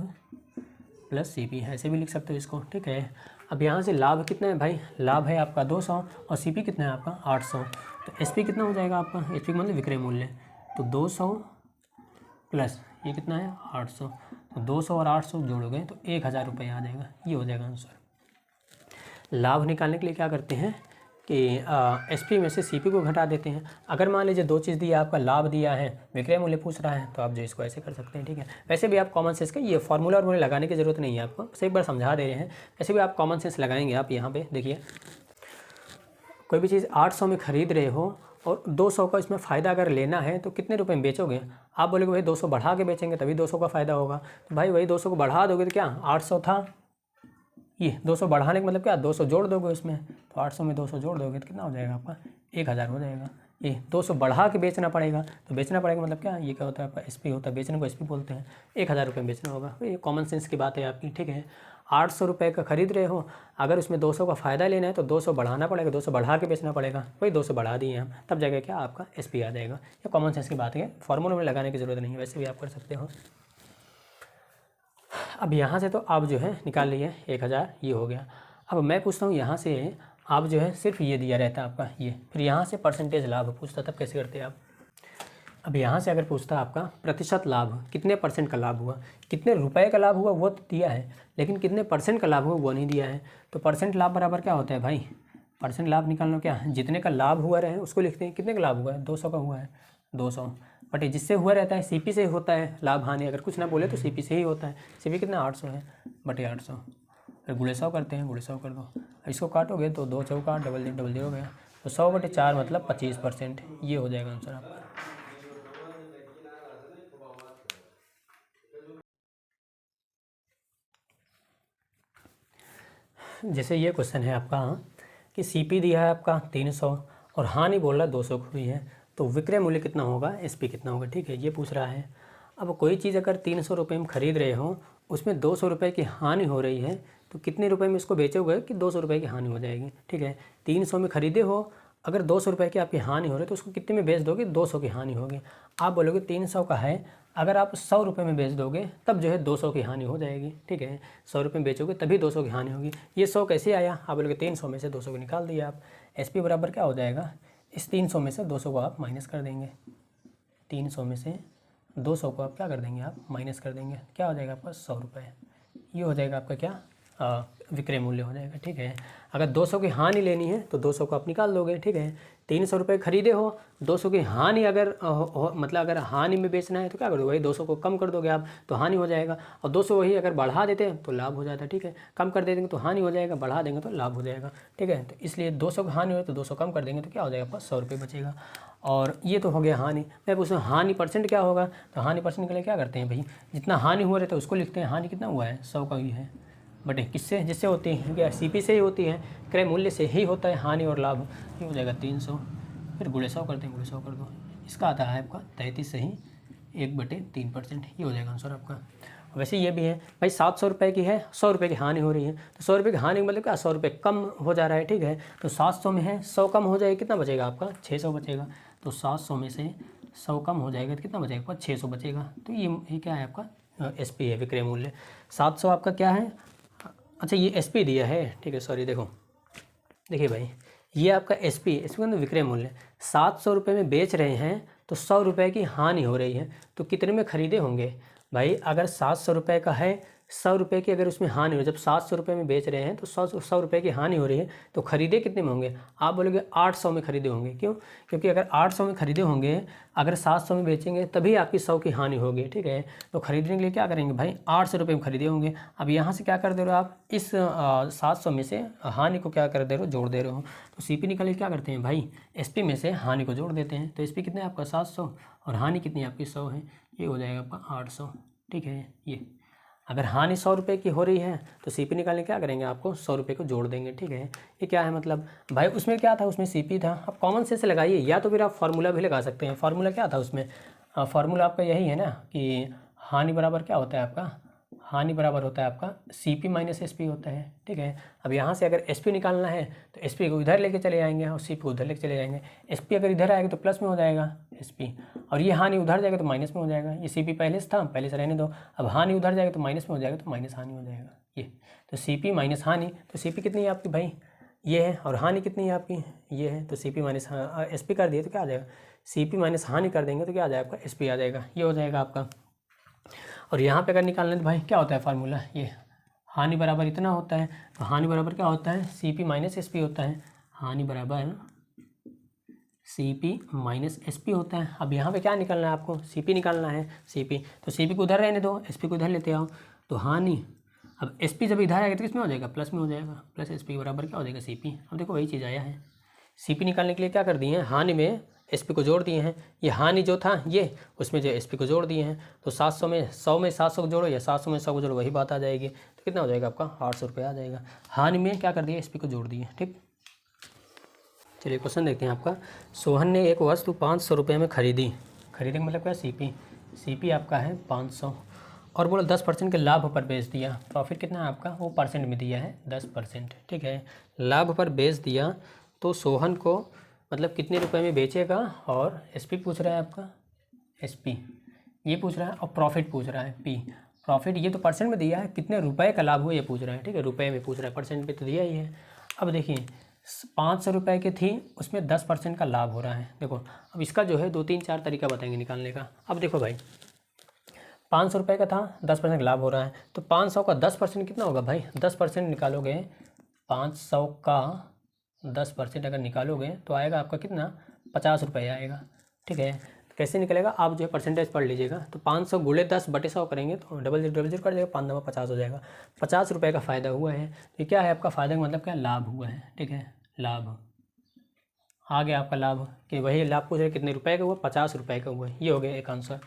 प्लस CP, ऐसे भी लिख सकते हो इसको, ठीक है। अब यहाँ से लाभ कितना है भाई? लाभ है आपका 200 और CP कितना है आपका? 800। तो SP कितना हो जाएगा आपका? SP मतलब विक्रय मूल्य, तो 200 प्लस ये कितना है? 800। तो 200 और 800 जोड़ोगे तो 1000 रुपये आ जाएगा। ये हो जाएगा आंसर। लाभ निकालने के लिए क्या करते हैं कि SP में से CP को घटा देते हैं। अगर मान लीजिए दो चीज़ दी है, आपका लाभ दिया है, विक्रय मूल्य पूछ रहा है, तो आप जो इसको ऐसे कर सकते हैं, ठीक है। वैसे भी आप कॉमन सेंस का ये फार्मूला और मूल्य लगाने की ज़रूरत नहीं है आपको, बस एक बार समझा दे रहे हैं। वैसे भी आप कॉमन सेंस लगाएंगे। आप यहाँ पे देखिए, कोई भी चीज़ 800 में ख़रीद रहे हो और 200 का इसमें फ़ायदा अगर लेना है तो कितने रुपए में बेचोगे? आप बोलोगे भाई 200 बढ़ा के बेचेंगे तभी 200 का फ़ायदा होगा। तो भाई वही 200 को बढ़ा दोगे तो क्या 800 था, ये 200 बढ़ाने का मतलब क्या? 200 जोड़ दोगे उसमें, तो 800 में 200 जोड़ दोगे तो कितना हो जाएगा आपका? 1000 हो जाएगा। ये 200 बढ़ा के बेचना पड़ेगा, तो बेचना पड़ेगा मतलब क्या? ये क्या होता है आपका? SP होता है, बेचने को SP बोलते हैं। 1000 रुपये में बेचना होगा। ये कॉमन सेंस की बात है आपकी, ठीक है। 800 रुपये का खरीद रहे हो, अगर उसमें 200 का फ़ायदा लेना है तो 200 बढ़ाना पड़ेगा, 200 बढ़ा के बेचना पड़ेगा। वही 200 बढ़ा दिए हम, तब जाके क्या आपका SP आ जाएगा। ये कॉमन सेंस की बात है, फॉर्मूला में लगाने की ज़रूरत नहीं है, वैसे भी आप कर सकते हो। अब यहाँ से तो आप जो है निकाल लिए 1000, ये हो गया। अब मैं पूछता हूँ यहाँ से, आप जो है सिर्फ ये दिया रहता है आपका ये, फिर यहाँ से परसेंटेज लाभ पूछता, तब कैसे करते हैं आप? अब यहाँ से अगर पूछता आपका प्रतिशत लाभ, कितने परसेंट का लाभ हुआ, कितने रुपए का लाभ हुआ वो तो दिया है, लेकिन कितने परसेंट का लाभ हुआ वो नहीं दिया है। तो परसेंट लाभ बराबर क्या होता है भाई? परसेंट लाभ निकालना क्या है? जितने का लाभ हुआ रहे उसको लिखते हैं। कितने का लाभ हुआ है? 200 का हुआ है, 200 बट जिससे हुआ रहता है CP से होता है लाभ हानि, अगर कुछ ना बोले तो CP से ही होता है। CP कितना? 800 है, बटे 800, फिर गुणे 100 करते हैं, गुणे 100 कर दो। इसको काटोगे तो 2 चौका 00 हो गया, तो 100/4 मतलब 25%। ये हो जाएगा आंसर आपका। जैसे ये क्वेश्चन है आपका कि सीपी दिया है आपका 300 और हानि बोल रहा है 200 हुई है, तो विक्रय मूल्य कितना होगा, एसपी कितना होगा, ठीक है, ये पूछ रहा है। अब कोई चीज़ अगर 300 रुपये में खरीद रहे हो, उसमें 200 रुपये की हानि हो रही है, तो कितने रुपए में इसको बेचोगे कि 200 रुपये की हानि हो जाएगी, ठीक है। 300 में खरीदे हो, अगर 200 रुपये की आपकी हानि हो रही है तो उसको कितने में बेच दोगे, 200 की हानि होगी। आप बोलोगे 300 का है, अगर आप 100 रुपये में बेच दोगे तब जो है 200 की हानि हो जाएगी, ठीक है। 100 रुपये में बेचोगे तभी 200 की हानि होगी। ये 100 कैसे आया, आप बोलोगे 300 में से 200 को निकाल दिया आप। एसपी बराबर क्या हो जाएगा, इस 300 में से 200 को आप माइनस कर देंगे, 300 में से 200 को आप क्या कर देंगे, आप माइनस कर देंगे, क्या हो जाएगा आपका 100 रुपये। ये हो जाएगा आपका क्या, विक्रय मूल्य हो जाएगा, ठीक है। अगर 200 की हानि लेनी है तो 200 को आप निकाल दोगे, ठीक है। 300 रुपये खरीदे हो, 200 की हानि अगर मतलब अगर हानि में बेचना है तो क्या करोगे, वही 200 को कम कर दोगे आप, तो हानि हो जाएगा। और 200 वही अगर बढ़ा देते हैं तो लाभ हो जाता है, ठीक है। कम कर देंगे तो हानि हो जाएगा, बढ़ा देंगे तो लाभ हो जाएगा, ठीक है। तो इसलिए 200 की हानि हो तो 200 कम कर देंगे तो क्या हो जाएगा आपका 100 रुपये बचेगा। और ये तो हो गया हानि। मैं पूछूँ हानि परसेंट क्या होगा, तो हानि परसेंट के लिए क्या करते हैं भाई, जितना हानि हुआ रहता है उसको लिखते हैं, हानि कितना हुआ है 100 का ही है, बटे किससे, जिससे होती है क्या, सीपी से ही होती है, क्रय मूल्य से ही होता है हानि और लाभ। ये हो जाएगा 300, फिर गुणे 100 करते हैं, गुणे 100 कर दो, इसका आता है आपका 33 से ही 1/3%। ये हो जाएगा आंसर आपका। वैसे ये भी है भाई 700 रुपये की है, 100 रुपये की हानि हो रही है, तो 100 रुपये की हानि मतलब क्या, 100 रुपये कम हो जा रहा है, ठीक है। तो 700 में है 100 कम हो जाएगा, कितना बचेगा आपका 600 बचेगा। तो 700 में से 100 कम हो जाएगा तो कितना बचेगा आपका 600 बचेगा। तो ये क्या है आपका एसपी है, विक्रय मूल्य। 700 आपका क्या है, अच्छा ये एसपी दिया है, ठीक है, सॉरी देखो, देखिए भाई ये आपका एसपी, इसके अंदर विक्रय मूल्य 700 रुपये में बेच रहे हैं तो 100 रुपये की हानि हो रही है, तो कितने में खरीदे होंगे भाई, अगर 700 रुपये का है, 100 रुपये की अगर उसमें हानि हो, जब 700 रुपये में बेच रहे हैं तो 100 रुपये की हानि हो रही है, तो खरीदे कितने में होंगे, आप बोलोगे 800 में खरीदे होंगे। क्यों, क्योंकि अगर 800 में खरीदे होंगे, अगर 700 में बेचेंगे तभी आपकी 100 की हानि होगी, ठीक है। तो खरीदने के लिए क्या करेंगे भाई, 800 रुपये में खरीदे होंगे। अब यहाँ से क्या कर दे रहे हो आप, इस 700 में से हानि को क्या कर दे रहे हो, जोड़ दे रहे हो। तो सीपी निकाल क्या करते हैं भाई, एसपी में से हानि को जोड़ देते हैं। तो एसपी कितने आपका 700 और हानि कितनी आपकी 100 है, ये हो जाएगा आपका 800, ठीक है। ये अगर हानि 100 रुपये की हो रही है तो सीपी निकालने क्या करेंगे, आपको 100 रुपये को जोड़ देंगे, ठीक है। ये क्या है मतलब भाई, उसमें क्या था, उसमें सीपी था। अब कॉमन सेंस से लगाइए, या तो फिर आप फार्मूला भी लगा सकते हैं। फार्मूला क्या था उसमें, फार्मूला आपका यही है ना कि हानि बराबर क्या होता है आपका, हानि बराबर होता है आपका सीपी माइनस एसपी होता है, ठीक है। अब यहाँ से अगर एसपी निकालना है तो एसपी को इधर लेके चले जाएंगे और सीपी को उधर लेके चले जाएंगे। एसपी अगर इधर आएगा तो प्लस में हो जाएगा एसपी, और ये हानि उधर जाएगा तो माइनस में हो जाएगा। ये सीपी पहले से था, पहले से रहने दो। अब हानि उधर जाएगा तो माइनस में हो जाएगा, तो माइनस हानि हो जाएगा। ये तो सीपी माइनस हानि, तो सीपी कितनी है आपकी भाई, ये है, और हानि कितनी है आपकी, ये है। तो सीपी माइनस एसपी कर दिए तो क्या आ जाएगा, सीपी माइनस हानि कर देंगे तो क्या आ जाएगा आपका एसपी आ जाएगा। ये हो जाएगा आपका। और यहाँ पे अगर निकालना है तो भाई क्या होता है फार्मूला, ये हानि बराबर इतना होता है, तो हानि बराबर क्या होता है, सीपी माइनस एसपी होता है। हानि बराबर सीपी माइनस एसपी होता है। अब यहाँ पे क्या निकालना है आपको, सीपी निकालना है, सीपी। तो सीपी को उधर रहने दो, एसपी को इधर लेते आओ। तो हानि, अब एसपी जब इधर आएगा तो किसमें हो जाएगा, प्लस में हो जाएगा। प्लस एसपी बराबर क्या हो जाएगा सीपी। अब देखो वही चीज़ आया है। सीपी निकालने के लिए क्या कर दिए हैं, हानि में एसपी को जोड़ दिए हैं। ये हानि जो था ये, उसमें जो एसपी को जोड़ दिए हैं। तो 700 में 700 को जोड़ो या 700 में 100 को जोड़ो, वही बात आ जाएगी। तो कितना हो जाएगा आपका 800 रुपये आ जाएगा। हानि में क्या कर दिया, एसपी को जोड़ दिए, ठीक। चलिए क्वेश्चन देखते हैं आपका। सोहन ने एक वस्तु 500 रुपये में खरीदी, खरीदने का मतलब क्या, सीपी। सीपी आपका है 500 और बोला 10% के लाभ पर बेच दिया। प्रॉफिट कितना है आपका, वो परसेंट में दिया है 10%, ठीक है। लाभ पर बेच दिया तो सोहन को मतलब कितने रुपए में बेचेगा, और एसपी पूछ रहा है आपका, एसपी ये पूछ रहा है, और प्रॉफिट पूछ रहा है पी। प्रॉफिट ये तो परसेंट में दिया है, कितने रुपए का लाभ हुआ ये पूछ रहा है, ठीक है। रुपए में पूछ रहा है, परसेंट पे तो दिया ही है। अब देखिए 500 रुपये की थी, उसमें 10% का लाभ हो रहा है। देखो अब इसका जो है 2-3-4 तरीका बताएंगे निकालने का। अब देखो भाई 500 रुपये का था, 10% लाभ हो रहा है, तो 500 का 10% कितना होगा भाई, 10% निकालोगे, 500 का 10% अगर निकालोगे तो आएगा आपका कितना, 50 रुपये आएगा, ठीक है। कैसे निकलेगा, आप जो है परसेंटेज पढ़ लीजिएगा। तो 500 गुणे 10/100 करेंगे तो डबल जीरो कर जाएगा, 5 50 हो जाएगा। 50 रुपये का फ़ायदा हुआ है। तो क्या है आपका फ़ायदा का मतलब क्या, लाभ हुआ है, ठीक है, लाभ आ गया आपका लाभ, कि वही लाभ पूछ रहे कितने रुपए का हुआ, 50 रुपये का हुआ। ये हो गया एक आंसर।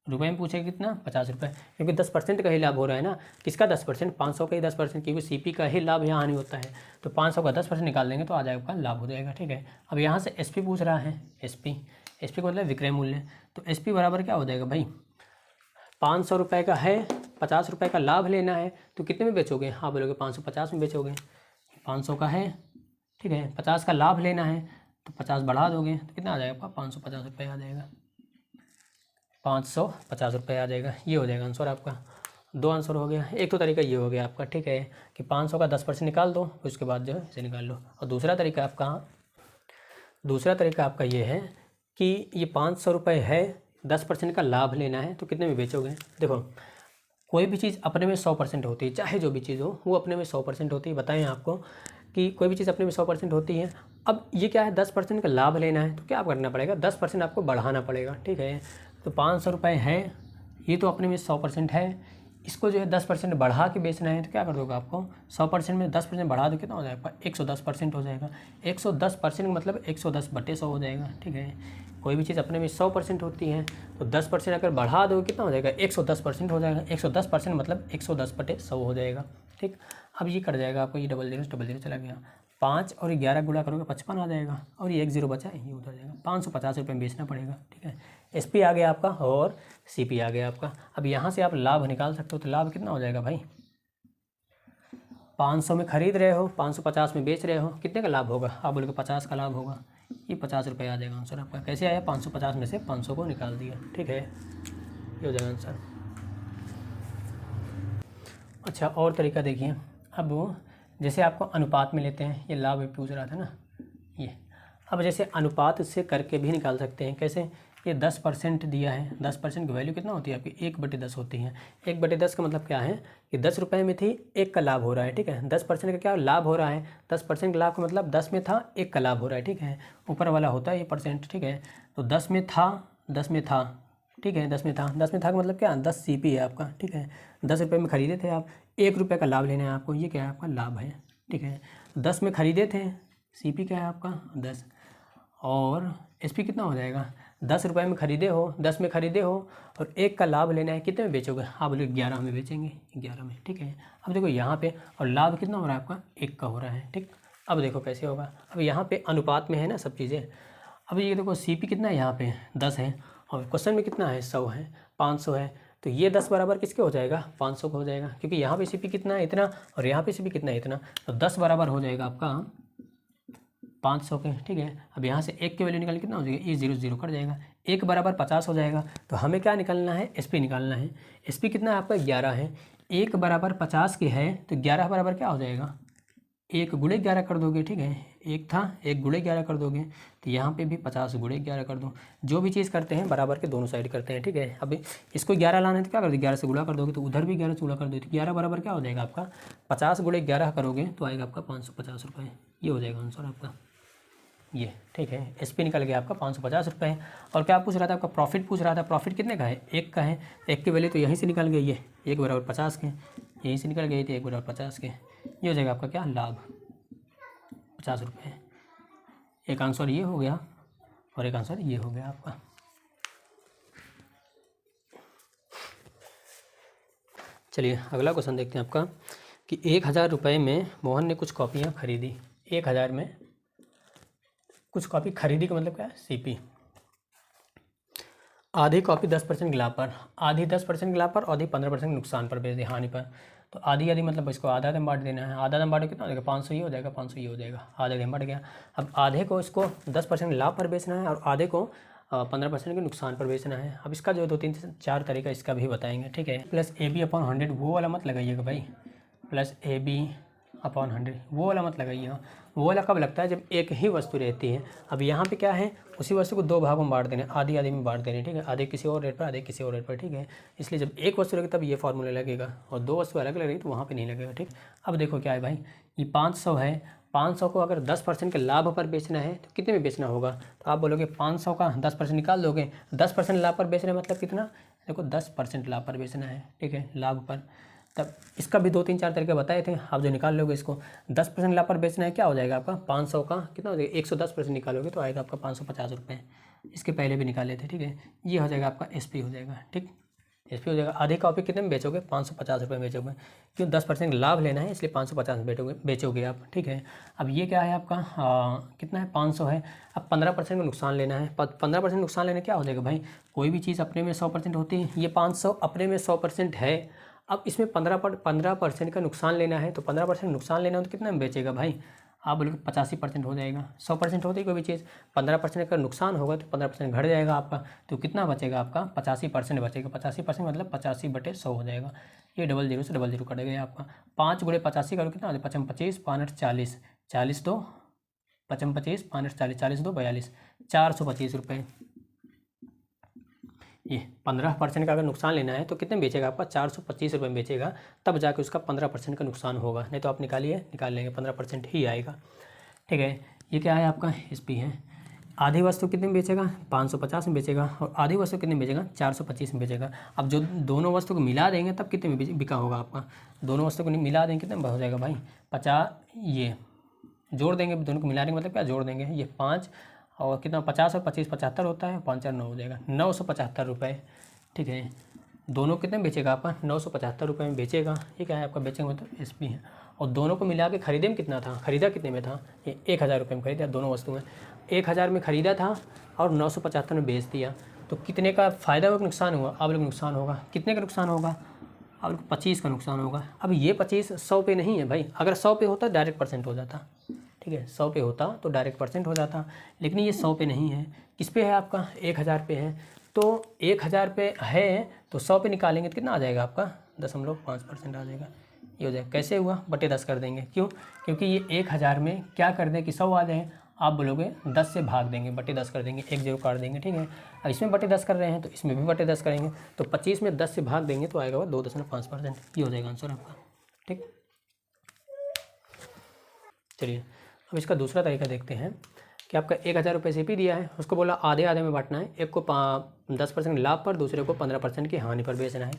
रुपये में पूछे कितना, 50 रुपये, क्योंकि 10% का ही लाभ हो रहा है ना। किसका 10%, 500 का ही 10%, क्योंकि सीपी का ही लाभ यहाँ हानि होता है। तो 500 का 10% निकाल देंगे तो आ जाएगा आपका लाभ हो जाएगा, ठीक है। अब यहाँ से एसपी पूछ रहा है, एसपी का मतलब विक्रय मूल्य। तो एसपी बराबर क्या हो जाएगा भाई, 500 रुपये का है, 50 रुपये का लाभ लेना है, तो कितने में बेचोगे, हाँ बोलोगे 550 में बेचोगे। 500 का है, ठीक है, 50 का लाभ लेना है, तो 50 बढ़ा दोगे तो कितना आ जाएगा आपका, 550 रुपये आ जाएगा, 550 रुपये आ जाएगा। ये हो जाएगा आंसर आपका। 2 आंसर हो गया। एक तो तरीका ये हो गया आपका, ठीक है, कि 500 का 10% निकाल दो, उसके बाद जो है इसे निकाल लो। और दूसरा तरीका आपका ये है कि ये 500 रुपये है, 10% का लाभ लेना है, तो कितने में बेचोगे। देखो कोई भी चीज़ अपने में 100% होती है, चाहे जो भी चीज़ हो वो अपने में 100% होती है। बताएं आपको कि कोई भी चीज़ अपने में 100% होती है। अब ये क्या है, 10% का लाभ लेना है, तो क्या करना पड़ेगा, 10% आपको बढ़ाना पड़ेगा, ठीक है। तो 500 रुपये है, ये तो अपने में 100% है, इसको जो है 10% बढ़ा के बेचना है, तो क्या कर दोगे, आपको 100% में 10% बढ़ा दो, कितना हो जाएगा, 110% हो जाएगा। 110% मतलब 110/100 हो जाएगा, ठीक है। कोई भी चीज़ अपने में 100% होती है, तो 10% अगर बढ़ा दो कितना हो जाएगा, 110% हो जाएगा। 110% मतलब 110/100 हो जाएगा, ठीक। अब ये कट जाएगा आपको, ये डबल जीरो चला गया। 5 और 11 गुणा करोगे 55 आ जाएगा, और ये 1 0 बचा है, ये उधर जाएगा। 550 रुपये में बेचना पड़ेगा, ठीक है। एसपी आ गया आपका और सीपी आ गया आपका। अब यहाँ से आप लाभ निकाल सकते हो, तो लाभ कितना हो जाएगा भाई, 500 में खरीद रहे हो, 550 में बेच रहे हो, कितने का लाभ होगा, आप बोलोगे 50 का लाभ होगा। ये 50 रुपये आ जाएगा आंसर आपका। कैसे आया, 550 में से 500 को निकाल दिया, ठीक है, ये हो जाएगा आंसर। अच्छा और तरीका देखिए, अब वो जैसे आपको अनुपात में लेते हैं, ये लाभ पूछ रहा था ना ये। अब जैसे अनुपात से करके भी निकाल सकते हैं, कैसे, ये 10% दिया है, 10% की वैल्यू कितना होती है आपकी, 1/10 होती है। 1/10 का मतलब क्या है कि 10 रुपये में थी, 1 का लाभ हो रहा है, ठीक है। 10% का क्या लाभ हो रहा है, 10% का लाभ का मतलब 10 में था, 1 का लाभ हो रहा है, ठीक है। ऊपर वाला होता है ये परसेंट, ठीक है। तो 10 में था, ठीक है, 10 में था का मतलब क्या, 10 सीपी है आपका, ठीक है। 10 रुपये में ख़रीदे थे आप, 1 रुपये का लाभ लेना है आपको, ये क्या है आपका लाभ है, ठीक है। 10 में ख़रीदे थे, सीपी क्या है आपका 10, और एसपी कितना हो जाएगा, 10 रुपये में ख़रीदे हो, 10 में ख़रीदे हो, और 1 का लाभ लेना है, कितने में बेचोगे, हाँ बोले 11 में बेचेंगे, 11 में, ठीक है। अब देखो यहाँ पे, और लाभ कितना हो रहा है आपका, 1 का हो रहा है, ठीक। अब देखो कैसे होगा, अब यहाँ पे अनुपात में है ना सब चीज़ें। अब ये देखो सीपी कितना है, यहाँ पे 10 है, और क्वेश्चन में कितना है, 100 है, 500 है, तो ये 10 बराबर किसके हो जाएगा, 500 का हो जाएगा, क्योंकि यहाँ पे सीपी कितना है, इतना, और यहाँ पे सीपी कितना है, इतना। तो 10 बराबर हो जाएगा आपका 500 के, ठीक है। अब यहाँ से 1 की वैल्यू निकाल कितना हो जाएगा, ये 0 0 कट जाएगा, 1 बराबर 50 हो जाएगा। तो हमें क्या निकालना है, एसपी निकालना है। एसपी कितना है आपका, 11 है। 1 बराबर 50 के है, तो 11 बराबर क्या हो जाएगा, 1 गुणे 11 कर दोगे, ठीक है। 1 था, 1 गुणे 11 कर दोगे, तो यहाँ पे भी 50 गुणे 11 कर दो। जो भी चीज़ करते हैं बराबर के दोनों साइड करते हैं, ठीक है। अब इसको 11 लाना है तो क्या कर दो, 11 से गुणा कर दोगे, तो उधर भी 11 से गुणा कर दो, तो 11 बराबर क्या हो जाएगा आपका, 50 गुणे 11 करोगे तो आएगा आपका 550 रुपये। ये हो जाएगा आंसर आपका, ये, ठीक है। एसपी निकल गया आपका 550 रुपये। और क्या पूछ रहा था आपका, प्रॉफिट पूछ रहा था। प्रॉफिट कितने का है, 1 का है, 1 की वैल्यू तो यहीं से निकल गई है, 1 बराबर 50 के, यहीं से निकल गई थी 1 बराबर 50 के। ये हो जाएगा आपका क्या, लाभ 50 रुपये। एक आंसर ये हो गया, और एक आंसर ये हो गया आपका। चलिए अगला क्वेश्चन देखते हैं आपका, कि 1000 रुपये में मोहन ने कुछ कॉपियाँ खरीदी। 1000 में कुछ कॉपी खरीदी का मतलब क्या है, सीपी। आधी कॉपी 10% लाभ पर, आधी 10% लाभ पर, आधी 15% नुकसान पर बेच दी, हानि पर। तो आधी आधी मतलब इसको आधा आधा बांट देना है। आधा आधा बांटो कितना हो जाएगा, 500 ही हो जाएगा, 500 ही हो जाएगा, आधा आधा बांट गया। अब आधे को इसको 10% लाभ पर बेचना है, और आधे को 15% के नुकसान पर बेचना है। अब इसका जो 2 3 4 तरीका इसका भी बताएंगे, ठीक है। प्लस AB/100 वो वाला मत लगाइएगा भाई, प्लस AB/100 वो वाला मत लगाइएगा, वो वाला कब लगता है जब एक ही वस्तु रहती है। अब यहाँ पे क्या है, उसी वस्तु को दो भागों में बांट देने, आधी आधी में बांट देने, ठीक है, आधे किसी और रेट पर, आधे किसी और रेट पर, ठीक है। इसलिए जब एक वस्तु लगेगी तब ये फार्मूला लगेगा, और दो वस्तु अलग लगेगी तो वहाँ पे नहीं लगेगा, ठीक। अब देखो क्या है भाई, ये 500 है, 500 को अगर 10% के लाभ पर बेचना है तो कितने में बेचना होगा, तो आप बोलोगे 500 का 10% निकाल दोगे, 10% लाभ पर बेचना है मतलब कितना, देखो 10% लाभ पर बेचना है, ठीक है, लाभ पर। तब इसका भी 2-3-4 तरीके बताए थे, आप जो निकाल लोगे इसको 10% लाभ पर बेचना है, क्या हो जाएगा आपका 500 का कितना हो जाएगा, 110% निकालोगे तो आएगा आपका 550 रुपये। इसके पहले भी निकाले थे, ठीक है, ये हो जाएगा आपका SP हो जाएगा, ठीक, SP हो जाएगा। आधे कॉपी कितने में बेचोगे, 550 रुपये में बेचोगे, क्यों 10% लाभ लेना है इसलिए 550 में बेचोगे आप, ठीक है। अब ये क्या है आपका कितना है, 500 है। अब 15% का नुकसान लेना है, 15% नुकसान लेने क्या हो जाएगा भाई, कोई भी चीज़ अपने में 100% होती है, ये 500 अपने में 100% है। अब इसमें 15% का नुकसान लेना है, तो 15% नुकसान लेना है तो कितना में बेचेगा भाई, आप बोलोगे 85% हो जाएगा। 100% होती है कोई भी चीज़, 15% का नुकसान होगा तो 15% घट जाएगा आपका, तो कितना बचेगा आपका 85% बचेगा। 85% मतलब 85/100 हो जाएगा। ये 00 से 00 कट गया आपका। 5 × 85 करो कितना हो जाएगा, 55 25 5 40 40 2 55 25 5 40 40 2 42 425 रुपये। ये 15% का अगर नुकसान लेना है तो कितने बेचेगा आपका 425 रुपये में बेचेगा, तब जाके उसका 15% का नुकसान होगा, नहीं तो आप निकाल लेंगे 15% ही आएगा, ठीक है। ये क्या है आपका SP है। आधी वस्तु कितने में बेचेगा, 550 में बेचेगा, और आधी वस्तु कितने में बेचेगा, 425 में बेचेगा। अब जो दोनों वस्तु को मिला देंगे तब कितने में बिका होगा आपका, दोनों वस्तु को मिला देंगे कितने में हो जाएगा भाई 50, ये जोड़ देंगे, दोनों को मिला देंगे मतलब क्या जोड़ देंगे, ये 5 और कितना 50 और 25 75 होता है, 5 और 9 हो जाएगा 975 रुपये, ठीक है। दोनों कितने में बेचेगा आपका 975 रुपये में बेचेगा। ये क्या है आपका बेचेंगे मतलब SP है। और दोनों को मिला के खरीदे में कितना था, खरीदा कितने में था, ये 1000 रुपये में खरीदा, दोनों वस्तु में 1000 में खरीदा था और 975 में बेच दिया, तो कितने का फ़ायदा हुआ, नुकसान हुआ, आप लोग नुकसान होगा, कितने का नुकसान होगा, आप लोग 25 का नुकसान होगा। अब ये 25 100 पे नहीं है भाई, अगर 100 पे होता डायरेक्ट % हो जाता, ठीक है, 100 पे होता तो डायरेक्ट % हो जाता, लेकिन ये 100 पे नहीं है। किस पे है आपका 1000 पे है, तो 1000 पे है तो 100 पे निकालेंगे तो कितना आ जाएगा आपका 0.5% आ जाएगा। ये हो जाएगा, कैसे हुआ, बटे 10 कर देंगे, क्यों, क्योंकि ये 1000 में क्या कर दें कि 100 आ जाए, आप बोलोगे 10 से भाग देंगे, बटे 10 कर देंगे, 1 0 काट देंगे, ठीक है। अब इसमें बटे 10 कर रहे हैं तो इसमें भी बटे 10 करेंगे, तो 25 में 10 से भाग देंगे तो आएगा 2.5%। ये हो जाएगा आंसर आपका, ठीक। चलिए अब इसका दूसरा तरीका देखते हैं कि आपका 1000 रुपये SP दिया है, उसको बोला आधे आधे में बांटना है, एक को 10% लाभ पर, दूसरे को 15% की हानि पर बेचना है।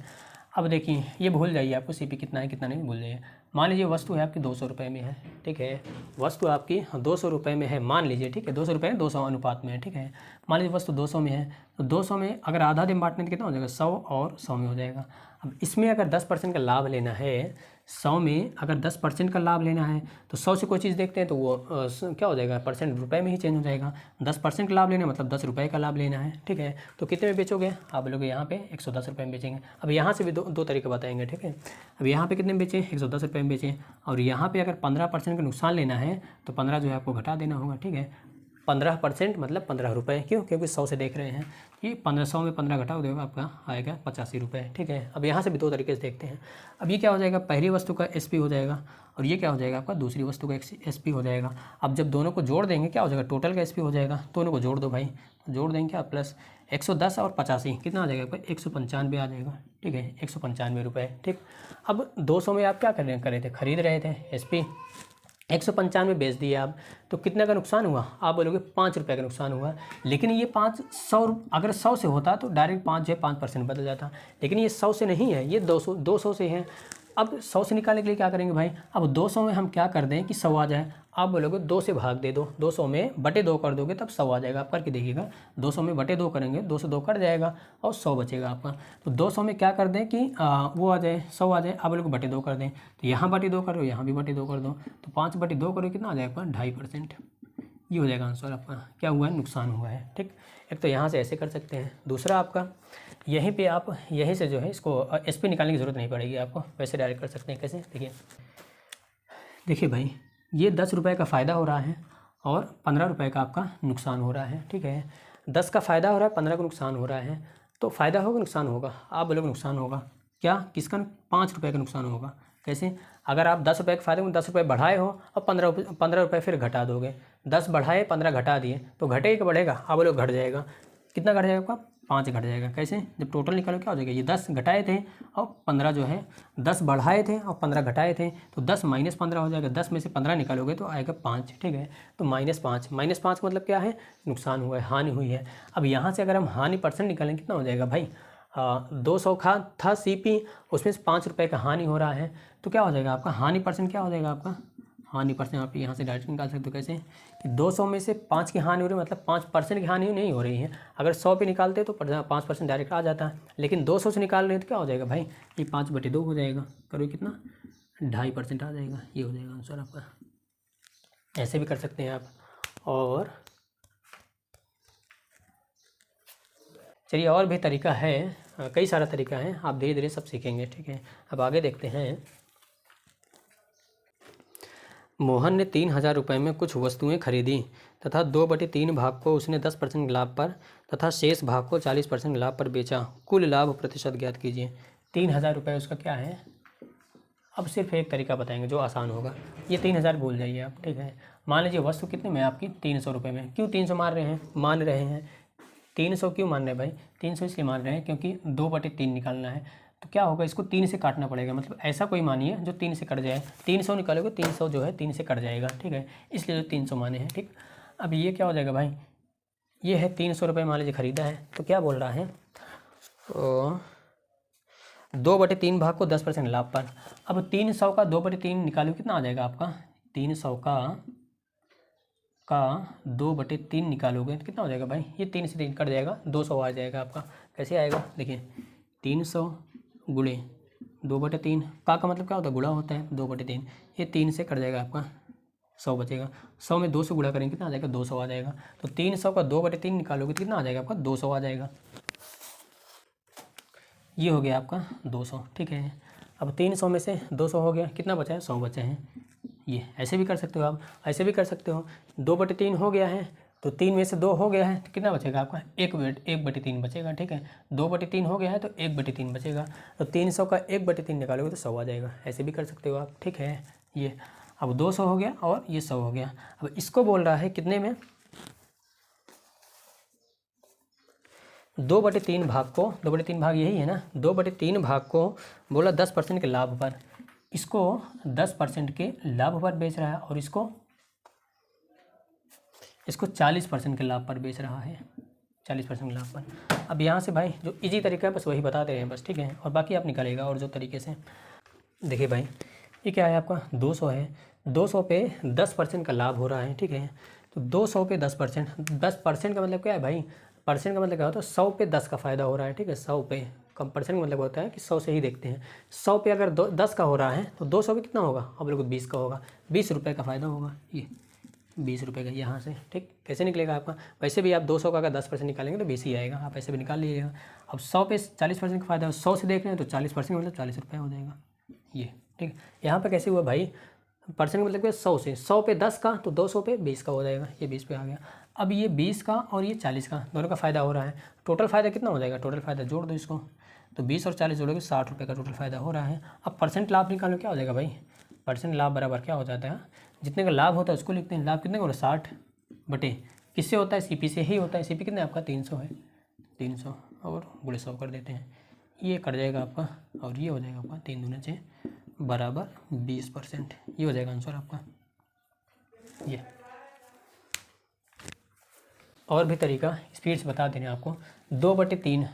अब देखिए ये भूल जाइए, आपको CP कितना है कितना नहीं भूल जाइए। मान लीजिए वस्तु है आपकी 200 रुपये में है, ठीक है, वस्तु आपकी 200 रुपये में है, मान लीजिए, ठीक है, 200 रुपये 200 अनुपात में है, ठीक है। मान लीजिए वस्तु 200 में है, तो 200 में अगर आधा दिन बांटने तो कितना हो जाएगा 100 और 100 में हो जाएगा। अब इसमें अगर 10% का लाभ लेना है, 100 में अगर 10% का लाभ लेना है तो 100 से कोई चीज़ देखते हैं तो वो क्या हो जाएगा % रुपए में ही चेंज हो जाएगा। 10% का लाभ लेना मतलब 10 रुपये का लाभ लेना है, ठीक है। तो कितने में बेचोगे, आप लोग यहाँ पे 110 रुपये में बेचेंगे। अब यहाँ से भी दो तरीके बताएंगे, ठीक है। अब यहाँ पे कितने में बेचें, 110 रुपये में बेचें, और यहाँ पे अगर 15% का नुकसान लेना है तो 15 जो है आपको घटा देना होगा, ठीक है। 15% मतलब 15 रुपये, क्यों, क्योंकि 100 से देख रहे हैं, ये 1500 में 15 घटाओ देगा आपका आएगा 85 रुपये, ठीक है। अब यहाँ से भी दो तरीके से देखते हैं। अब ये क्या हो जाएगा, पहली वस्तु का SP हो जाएगा, और ये क्या हो जाएगा आपका दूसरी वस्तु का SP हो जाएगा। अब जब दोनों को जोड़ देंगे क्या हो जाएगा, टोटल का SP हो जाएगा, दोनों को जोड़ दो भाई, तो जोड़ देंगे क्या, प्लस 110 और 85 कितना आ जाएगा आपका 195 आ जाएगा, ठीक है, 195 रुपये, ठीक। अब 200 में आप क्या कर रहे थे, खरीद रहे थे SP, 195 बेच दिया आप, तो कितने का नुकसान हुआ, आप बोलोगे 5 रुपये का नुकसान हुआ। लेकिन ये 500 अगर 100 से होता तो डायरेक्ट 5% बदल जाता, लेकिन ये 100 से नहीं है, ये 200 से है। अब 100 से निकालने के लिए क्या करेंगे भाई, अब 200 में हम क्या कर दें कि 100 आ जाए, आप बोलोगे 2 से भाग दे दो, 200 में बटे 2 कर दोगे तब 100 आ जाएगा। आप करके देखिएगा, 200 में बटे 2 करेंगे, 2 से 2 कट जाएगा और 100 बचेगा आपका। तो 200 में क्या कर दें कि वो आ जाए 100 आ जाए, आप लोग बटे 2 कर दें, तो यहाँ बटे 2 करो, यहाँ भी बटे 2 कर दो, तो 5/2 करो कितना आ जाएगा 2.5%। ये हो जाएगा आंसर आपका, क्या हुआ है, नुकसान हुआ है, ठीक। एक तो यहाँ से ऐसे कर सकते हैं, दूसरा आपका यहीं पे आप यहीं से जो है इसको SP निकालने की ज़रूरत नहीं पड़ेगी आपको, वैसे डायरेक्ट कर सकते हैं। कैसे, देखिए भाई, ये 10 रुपये का फ़ायदा हो रहा है और 15 रुपये का आपका नुकसान हो रहा है, ठीक है। 10 का फ़ायदा हो रहा है, 15 का नुकसान हो रहा है, तो फ़ायदा होगा नुकसान होगा, आप बोलोगे नुकसान होगा, क्या किसका 5 रुपये का नुकसान होगा। कैसे, अगर आप 10 रुपये के फ़ायदे में 10 रुपये बढ़ाए हो और 15 रुपये फिर घटा दोगे, 10 बढ़ाए 15 घटा दिए तो घटेगा कि बढ़ेगा, आप बोलो घट जाएगा। कितना घट जाएगा आपका, 5 घट जाएगा। कैसे, जब टोटल निकालो क्या हो जाएगा, ये 10 घटाए थे और 15 जो है 10 बढ़ाए थे और 15 घटाए थे तो 10 माइनस 15 हो जाएगा। 10 में से 15 निकालोगे तो आएगा 5, ठीक है। तो -5 -5 मतलब क्या है, नुकसान हुआ है, हानि हुई है। अब यहाँ से अगर हम हानि परसेंट निकालें कितना हो जाएगा भाई, 200 का था CP, उसमें से 5 रुपये का हानि हो रहा है तो क्या हो जाएगा आपका हानि परसेंट, क्या हो जाएगा आपका हानि परसेंट। आप यहाँ से डायरेक्ट निकाल सकते हो। कैसे कि 200 में से 5 की हानि हो रही है, मतलब 5% की हानि नहीं हो रही है। अगर 100 पे निकालते तो 5% डायरेक्ट आ जाता है, लेकिन 200 से निकाल रहे हैं तो क्या हो जाएगा भाई, ये 5/2 हो जाएगा। करो कितना, 2.5% आ जाएगा। ये हो जाएगा आंसर आपका। ऐसे भी कर सकते हैं आप। और चलिए और भी तरीका है, कई सारा तरीका है, आप धीरे धीरे सब सीखेंगे, ठीक है। अब आगे देखते हैं। मोहन ने 3,000 रुपये में कुछ वस्तुएं खरीदी तथा 2/3 भाग को उसने 10% लाभ पर तथा शेष भाग को 40% लाभ पर बेचा। कुल लाभ प्रतिशत ज्ञात कीजिए। 3,000 रुपये उसका क्या है। अब सिर्फ एक तरीका बताएंगे जो आसान होगा। ये 3,000 भूल जाइए आप, ठीक है। मान लीजिए वस्तु कितने में आपकी 300 रुपये में। क्यों 300 मान रहे हैं 300 क्यों मान रहे हैं भाई, 300 इसलिए मान रहे हैं क्योंकि 2/3 निकालना है। तो क्या होगा, इसको 3 से काटना पड़ेगा। मतलब ऐसा कोई मानिए जो 3 से कट जाए। 300 निकालोगे 300 जो है 3 से कट जाएगा, ठीक है। इसलिए जो 300 माने हैं, ठीक। अब ये क्या हो जाएगा भाई, ये है 300 रुपये मान लीजिए खरीदा है। तो क्या बोल रहा है, तो 2/3 भाग को 10% लाभ पर। अब 300 का 2/3 निकालो कितना आ जाएगा आपका, 300 का 2/3 निकालोगे तो कितना हो जाएगा भाई, ये 3 से 3 कट जाएगा, 200 आ जाएगा आपका। कैसे आएगा, देखिए 300 गुणे 2/3 का मतलब क्या होता है, गुणा होता है 2/3। ये 3 से कट जाएगा आपका, 100 बचेगा। 100 में 200 गुणा करेंगे कितना आ जाएगा, 200 आ जाएगा। तो 300 का 2/3 निकालोगे तो कितना आ जाएगा आपका, 200 आ जाएगा। ये हो गया आपका 200, ठीक है। अब 300 में से 200 हो गया, कितना बचा है, 100 बचे हैं। ये ऐसे भी कर सकते हो आप, ऐसे भी कर सकते हो। 2/3 हो गया है तो 3 में से 2 हो गया है तो कितना बचेगा आपका, 1/3 बचेगा, ठीक है। 2/3 हो गया है तो 1/3 बचेगा। तो 300 का 1/3 निकालोगे तो 100 आ जाएगा। ऐसे भी कर सकते हो आप, ठीक है। ये अब 200 हो गया और ये 100 हो गया। अब इसको बोल रहा है कितने में, 2/3 भाग को, 2/3 भाग यही है ना, 2/3 भाग को बोला 10% के लाभ पर। इसको 10% के लाभ पर बेच रहा है और इसको 40% के लाभ पर बेच रहा है, 40% के लाभ पर। अब यहाँ से भाई जो इजी तरीका है बस वही बता दे रहे हैं बस, ठीक है। और बाकी आप निकालेगा और जो तरीके से। देखिए भाई ये क्या है आपका, 200 है, 200 पे 10% का लाभ हो रहा है, ठीक है। तो 200 पे 10%, 10% का मतलब क्या है भाई, परसेंट का मतलब क्या होता है, 100 पे 10 का फ़ायदा हो रहा है, ठीक है। 100 पे कम परसेंट का मतलब होता है कि 100 से ही देखते हैं। 100 पे अगर 10 का हो रहा है तो 200 पे कितना होगा, अब लोग 20 का होगा, 20 रुपये का फ़ायदा होगा। ये 20 रुपये का यहाँ से, ठीक। कैसे निकलेगा आपका, वैसे भी आप 200 का अगर 10% निकालेंगे तो 20 ही आएगा, आप ऐसे भी निकाल लीजिएगा। अब 100 पे 40% का फ़ायदा, 100 से देख रहे हैं तो 40% मतलब 40 रुपये हो जाएगा, ये, ठीक। यहाँ पे कैसे हुआ भाई, परसेंट मतलब क्या, 100 से, 100 पे 10 का तो 200 पे 20 का हो जाएगा, ये 20 पे आ गया। अब ये 20 का और ये 40 का दोनों का फ़ायदा हो रहा है। टोटल फ़ायदा कितना हो जाएगा, टोटल फ़ायदा जोड़ दो इसको, तो 20 और 40 जोड़ोगे 60 रुपये का टोटल फ़ायदा हो रहा है। अब परसेंट लाभ निकालो, क्या हो जाएगा भाई, परसेंट लाभ बराबर क्या हो जाता है, जितने का लाभ होता है उसको लिखते हैं, लाभ कितने का हो रहा है, 60 बटे किससे होता है, CP से ही होता है। CP कितने आपका 300 है, 300 और गुणे 100 कर देते हैं, ये कट जाएगा आपका और ये हो जाएगा आपका 3 दूने 6 बराबर 20%। ये हो जाएगा आंसर आपका। ये और भी तरीका स्पीड से बता देने आपको, 2/3,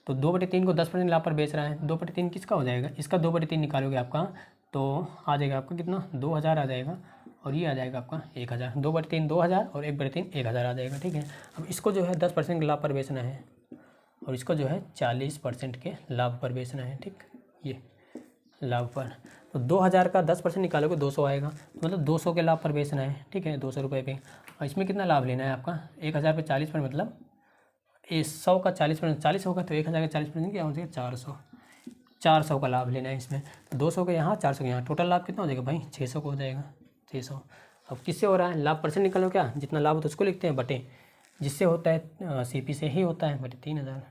तो 2/3 को 10% लाभ पर बेच रहा है, 2/3 किसका हो जाएगा, इसका 2/3 निकालोगे आपका तो आ जाएगा आपका कितना, 2000 आ जाएगा और ये आ जाएगा आपका 1000। 2/3 2000 और 1/3 1000 आ जाएगा, ठीक है। अब इसको जो है 10% के लाभ पर बेचना है और इसको जो है 40% के लाभ पर बेचना है, ठीक। ये लाभ पर, तो 2000 का 10% निकालोगे 200 आएगा, मतलब 200 के लाभ पर बेचना है, ठीक है, 200 रुपये पे। और इसमें कितना लाभ लेना है आपका, 1000 पे 40% मतलब ये 100 का 40%, 40 होगा तो 1000 का 40% क्या हो जाएगा, 400, 400 का लाभ लेना है इसमें। तो 200 का यहाँ, 400 का यहाँ, टोटल लाभ कितना हो जाएगा भाई, 600 का हो जाएगा, 600। अब किससे हो रहा है, लाभ परसेंट निकालो, क्या जितना लाभ होता है उसको लिखते हैं बटे जिससे होता है CP से ही होता है, बटे 3000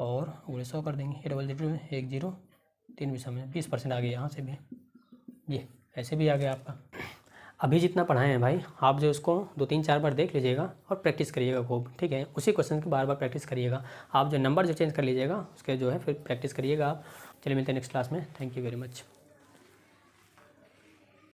और पूरे 100 कर देंगे, ये डबल 0 1 0 3 भी समझ 20% आ गया यहाँ से भी, ये ऐसे भी आ गया आपका। अभी जितना पढ़ाए हैं भाई आप जो इसको 2-3-4 बार देख लीजिएगा और प्रैक्टिस करिएगा खूब, ठीक है। उसी क्वेश्चन की बार बार प्रैक्टिस करिएगा। आप जो नंबर जो चेंज कर लीजिएगा उसके जो है फिर प्रैक्टिस करिएगा आप। चलिए मिलते हैं नेक्स्ट क्लास में। Thank you very much.